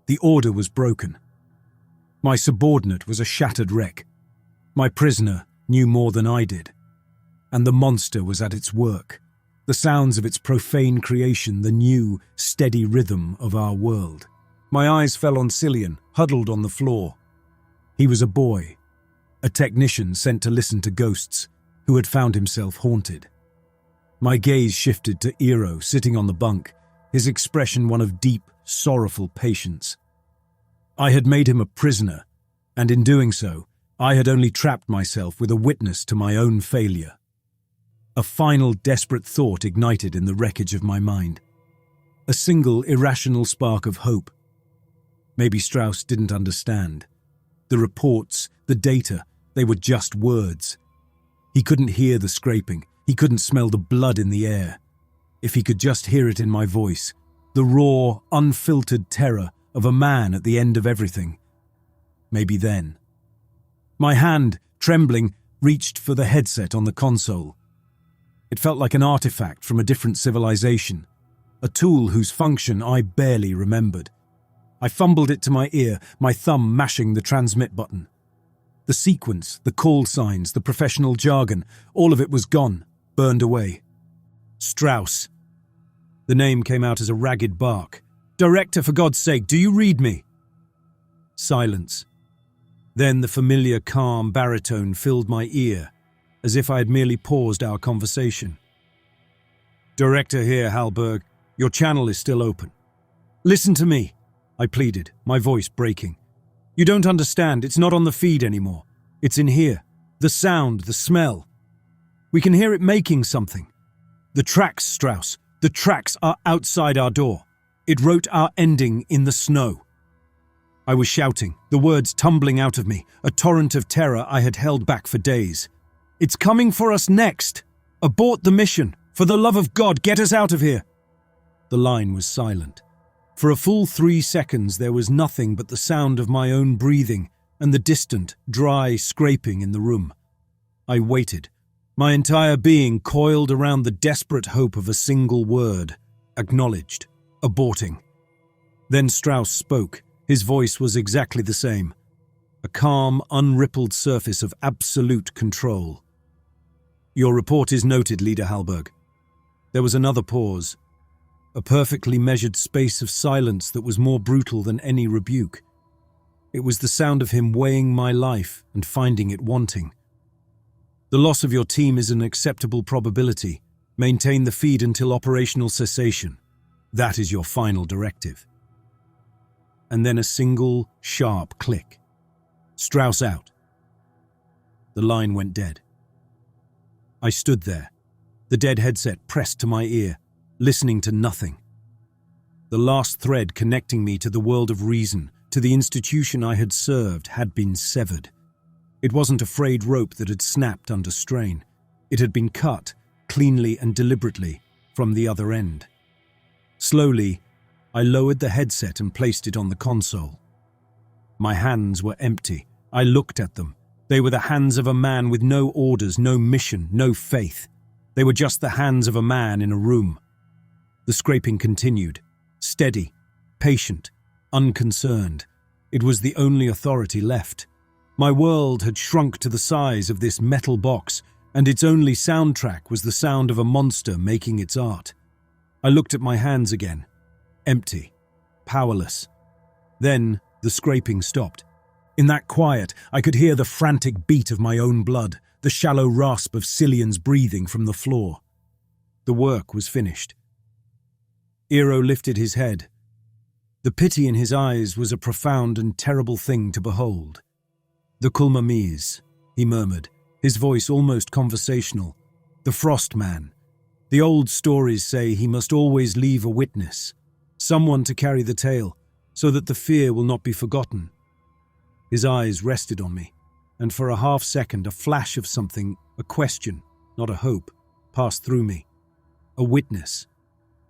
The order was broken. My subordinate was a shattered wreck. My prisoner knew more than I did. And the monster was at its work, the sounds of its profane creation, the new, steady rhythm of our world. My eyes fell on Cillian, huddled on the floor. He was a boy, a technician sent to listen to ghosts, who had found himself haunted. My gaze shifted to Ero, sitting on the bunk, his expression one of deep, sorrowful patience. I had made him a prisoner, and in doing so, I had only trapped myself with a witness to my own failure. A final desperate thought ignited in the wreckage of my mind. A single irrational spark of hope. Maybe Strauss didn't understand. The reports, the data, they were just words. He couldn't hear the scraping. He couldn't smell the blood in the air. If he could just hear it in my voice, the raw, unfiltered terror of a man at the end of everything. Maybe then. My hand, trembling, reached for the headset on the console. It felt like an artifact from a different civilization, a tool whose function I barely remembered. I fumbled it to my ear, my thumb mashing the transmit button. The sequence, the call signs, the professional jargon, all of it was gone, burned away. Strauss. The name came out as a ragged bark. "Director, for God's sake, do you read me?" Silence. Then the familiar calm baritone filled my ear, as if I had merely paused our conversation. "Director here, Halberg. Your channel is still open." "Listen to me," I pleaded, my voice breaking. "You don't understand. It's not on the feed anymore. It's in here. The sound, the smell. We can hear it making something. The tracks, Strauss. The tracks are outside our door. It wrote our ending in the snow. I was shouting, the words tumbling out of me, a torrent of terror I had held back for days. It's coming for us next! Abort the mission! For the love of God, get us out of here! The line was silent. For a full 3 seconds there was nothing but the sound of my own breathing and the distant, dry scraping in the room. I waited, my entire being coiled around the desperate hope of a single word. Acknowledged. Aborting. Then Strauss spoke. His voice was exactly the same. A calm, unrippled surface of absolute control. Your report is noted, Leader Hallberg. There was another pause. A perfectly measured space of silence that was more brutal than any rebuke. It was the sound of him weighing my life and finding it wanting. The loss of your team is an acceptable probability. Maintain the feed until operational cessation. That is your final directive. And then a single, sharp click. Strauss out. The line went dead. I stood there, the dead headset pressed to my ear, listening to nothing. The last thread connecting me to the world of reason, to the institution I had served, had been severed. It wasn't a frayed rope that had snapped under strain. It had been cut, cleanly and deliberately, from the other end. Slowly, I lowered the headset and placed it on the console. My hands were empty. I looked at them. They were the hands of a man with no orders, no mission, no faith. They were just the hands of a man in a room. The scraping continued, steady, patient, unconcerned. It was the only authority left. My world had shrunk to the size of this metal box, and its only soundtrack was the sound of a monster making its art. I looked at my hands again. Empty, powerless. Then the scraping stopped. In that quiet, I could hear the frantic beat of my own blood, the shallow rasp of Cillian's breathing from the floor. The work was finished. Ero lifted his head. The pity in his eyes was a profound and terrible thing to behold. The Kulmamise, he murmured, his voice almost conversational. The Frost Man. The old stories say he must always leave a witness, someone to carry the tale, so that the fear will not be forgotten. His eyes rested on me, and for a half-second a flash of something, a question, not a hope, passed through me. A witness.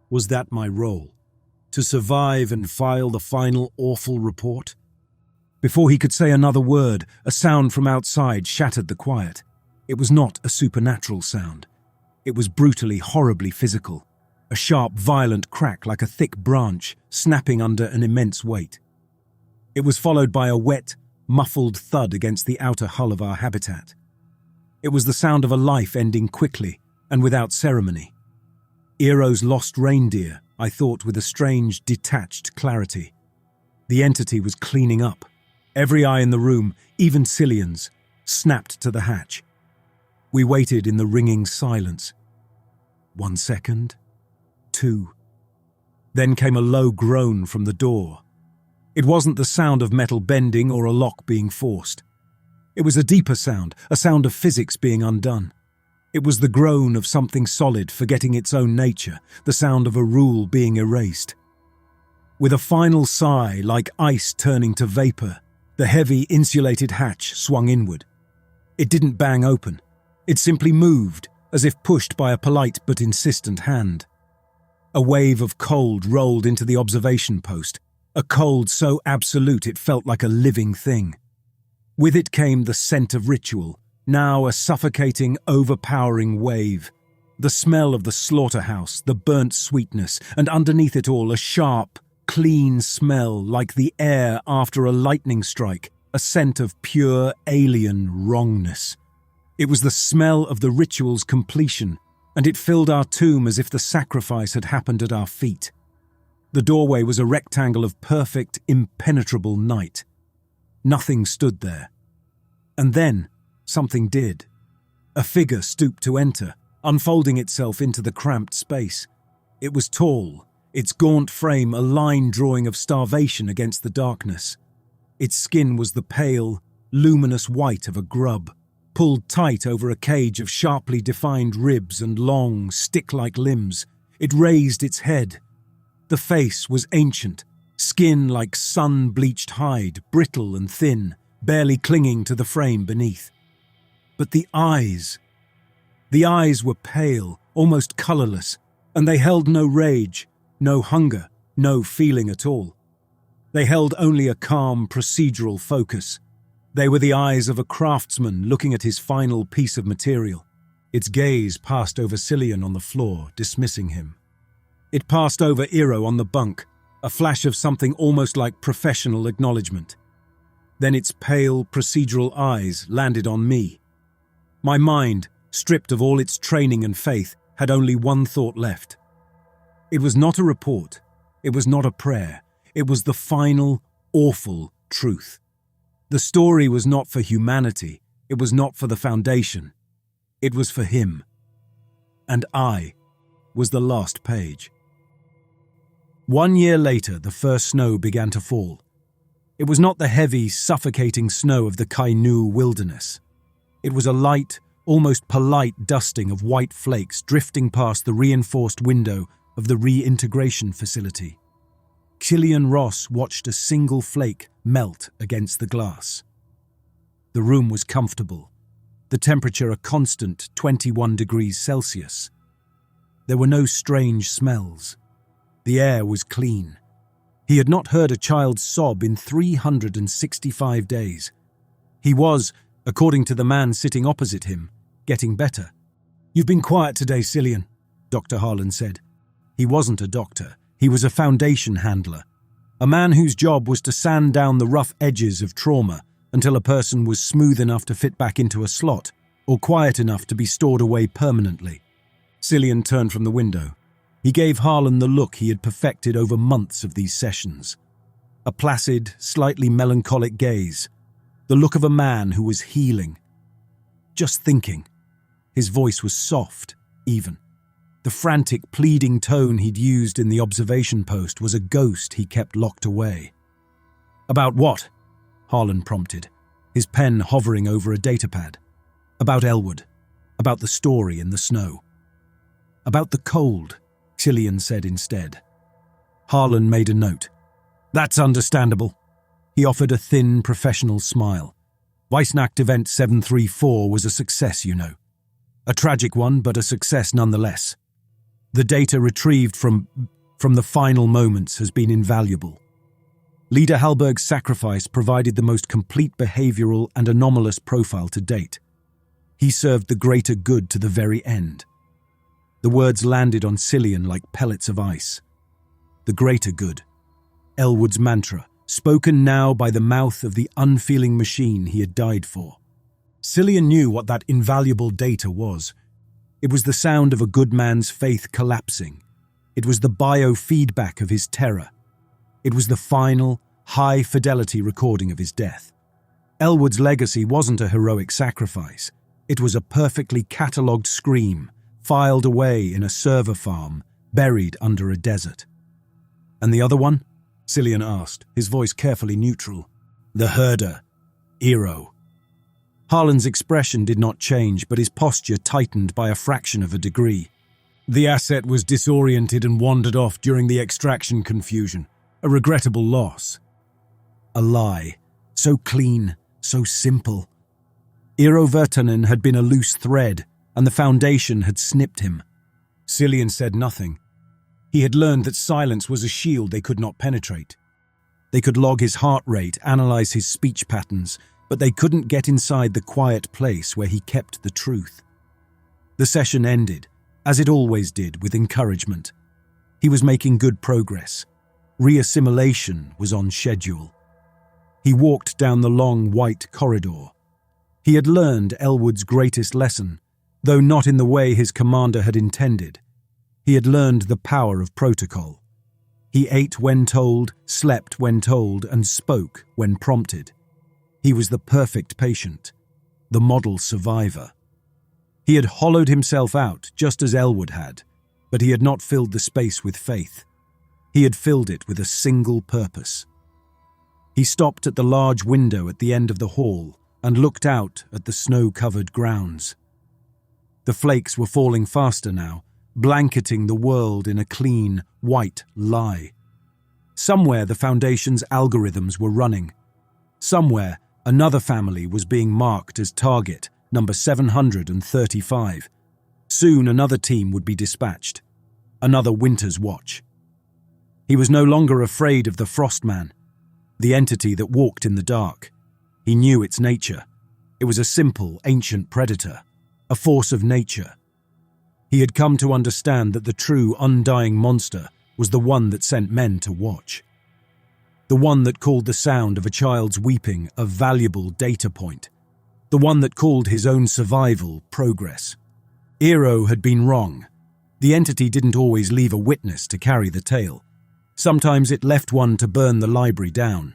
Was that my role? To survive and file the final awful report? Before he could say another word, a sound from outside shattered the quiet. It was not a supernatural sound. It was brutally, horribly physical. A sharp, violent crack like a thick branch, snapping under an immense weight. It was followed by a wet, muffled thud against the outer hull of our habitat. It was the sound of a life ending quickly and without ceremony. Ero's lost reindeer, I thought with a strange, detached clarity. The entity was cleaning up. Every eye in the room, even Cillian's, snapped to the hatch. We waited in the ringing silence. 1 second, 2. Then came a low groan from the door. It wasn't the sound of metal bending or a lock being forced. It was a deeper sound, a sound of physics being undone. It was the groan of something solid forgetting its own nature, the sound of a rule being erased. With a final sigh, like ice turning to vapor, the heavy, insulated hatch swung inward. It didn't bang open. It simply moved, as if pushed by a polite but insistent hand. A wave of cold rolled into the observation post, a cold so absolute it felt like a living thing. With it came the scent of ritual, now a suffocating, overpowering wave. The smell of the slaughterhouse, the burnt sweetness, and underneath it all a sharp, clean smell like the air after a lightning strike, a scent of pure alien wrongness. It was the smell of the ritual's completion, and it filled our tomb as if the sacrifice had happened at our feet. The doorway was a rectangle of perfect, impenetrable night. Nothing stood there. And then, something did. A figure stooped to enter, unfolding itself into the cramped space. It was tall, its gaunt frame a line drawing of starvation against the darkness. Its skin was the pale, luminous white of a grub. pulled tight over a cage of sharply defined ribs and long, stick-like limbs. It raised its head. The face was ancient, skin like sun-bleached hide, brittle and thin, barely clinging to the frame beneath. But the eyes were pale, almost colorless, and they held no rage, no hunger, no feeling at all. They held only a calm, procedural focus. They were the eyes of a craftsman looking at his final piece of material. Its gaze passed over Cillian on the floor, dismissing him. It passed over Ero on the bunk, a flash of something almost like professional acknowledgement. Then its pale, procedural eyes landed on me. My mind, stripped of all its training and faith, had only one thought left. It was not a report. It was not a prayer. It was the final, awful truth. The story was not for humanity. It was not for the Foundation. It was for him. And I was the last page. 1 year later, the first snow began to fall. It was not the heavy, suffocating snow of the Kainu wilderness. It was a light, almost polite dusting of white flakes drifting past the reinforced window of the reintegration facility. Cillian Ross watched a single flake melt against the glass. The room was comfortable, the temperature a constant 21 degrees Celsius. There were no strange smells. The air was clean. He had not heard a child sob in 365 days. He was, according to the man sitting opposite him, getting better. "You've been quiet today, Cillian," Dr. Harlan said. He wasn't a doctor. He was a Foundation handler, a man whose job was to sand down the rough edges of trauma until a person was smooth enough to fit back into a slot or quiet enough to be stored away permanently. Cillian turned from the window. He gave Harlan the look he had perfected over months of these sessions. A placid, slightly melancholic gaze. The look of a man who was healing. Just thinking. His voice was soft, even. The frantic, pleading tone he'd used in the observation post was a ghost he kept locked away. "About what?" Harlan prompted, his pen hovering over a datapad. "About Elwood. About the story in the snow." "About the cold," Cillian said instead. Harlan made a note. "That's understandable." He offered a thin, professional smile. "Weissnacht Event 734 was a success, you know. A tragic one, but a success nonetheless. The data retrieved from the final moments has been invaluable. Leader Hallberg's sacrifice provided the most complete behavioral and anomalous profile to date. He served the greater good to the very end." The words landed on Cillian like pellets of ice. The greater good. Elwood's mantra, spoken now by the mouth of the unfeeling machine he had died for. Cillian knew what that invaluable data was. It was the sound of a good man's faith collapsing. It was the biofeedback of his terror. It was the final, high-fidelity recording of his death. Elwood's legacy wasn't a heroic sacrifice. It was a perfectly catalogued scream, filed away in a server farm, buried under a desert. "And the other one?" Cillian asked, his voice carefully neutral. "The herder, Ero." Harlan's expression did not change, but his posture tightened by a fraction of a degree. "The asset was disoriented and wandered off during the extraction confusion. A regrettable loss." A lie. So clean, so simple. Ero Vitan had been a loose thread, and the Foundation had snipped him. Cillian said nothing. He had learned that silence was a shield they could not penetrate. They could log his heart rate, analyze his speech patterns, but they couldn't get inside the quiet place where he kept the truth. The session ended, as it always did, with encouragement. He was making good progress. Reassimilation was on schedule. He walked down the long white corridor. He had learned Elwood's greatest lesson, though not in the way his commander had intended. He had learned the power of protocol. He ate when told, slept when told, and spoke when prompted. He was the perfect patient, the model survivor. He had hollowed himself out just as Elwood had, but he had not filled the space with faith. He had filled it with a single purpose. He stopped at the large window at the end of the hall, and looked out at the snow-covered grounds. The flakes were falling faster now, blanketing the world in a clean, white lie. Somewhere the Foundation's algorithms were running. Somewhere another family was being marked as target, number 735. Soon another team would be dispatched. Another winter's watch. He was no longer afraid of the Frostman, the entity that walked in the dark. He knew its nature. It was a simple, ancient predator, a force of nature. He had come to understand that the true, undying monster was the one that sent men to watch. The one that called the sound of a child's weeping a valuable data point. The one that called his own survival progress. Ero had been wrong. The entity didn't always leave a witness to carry the tale. Sometimes it left one to burn the library down.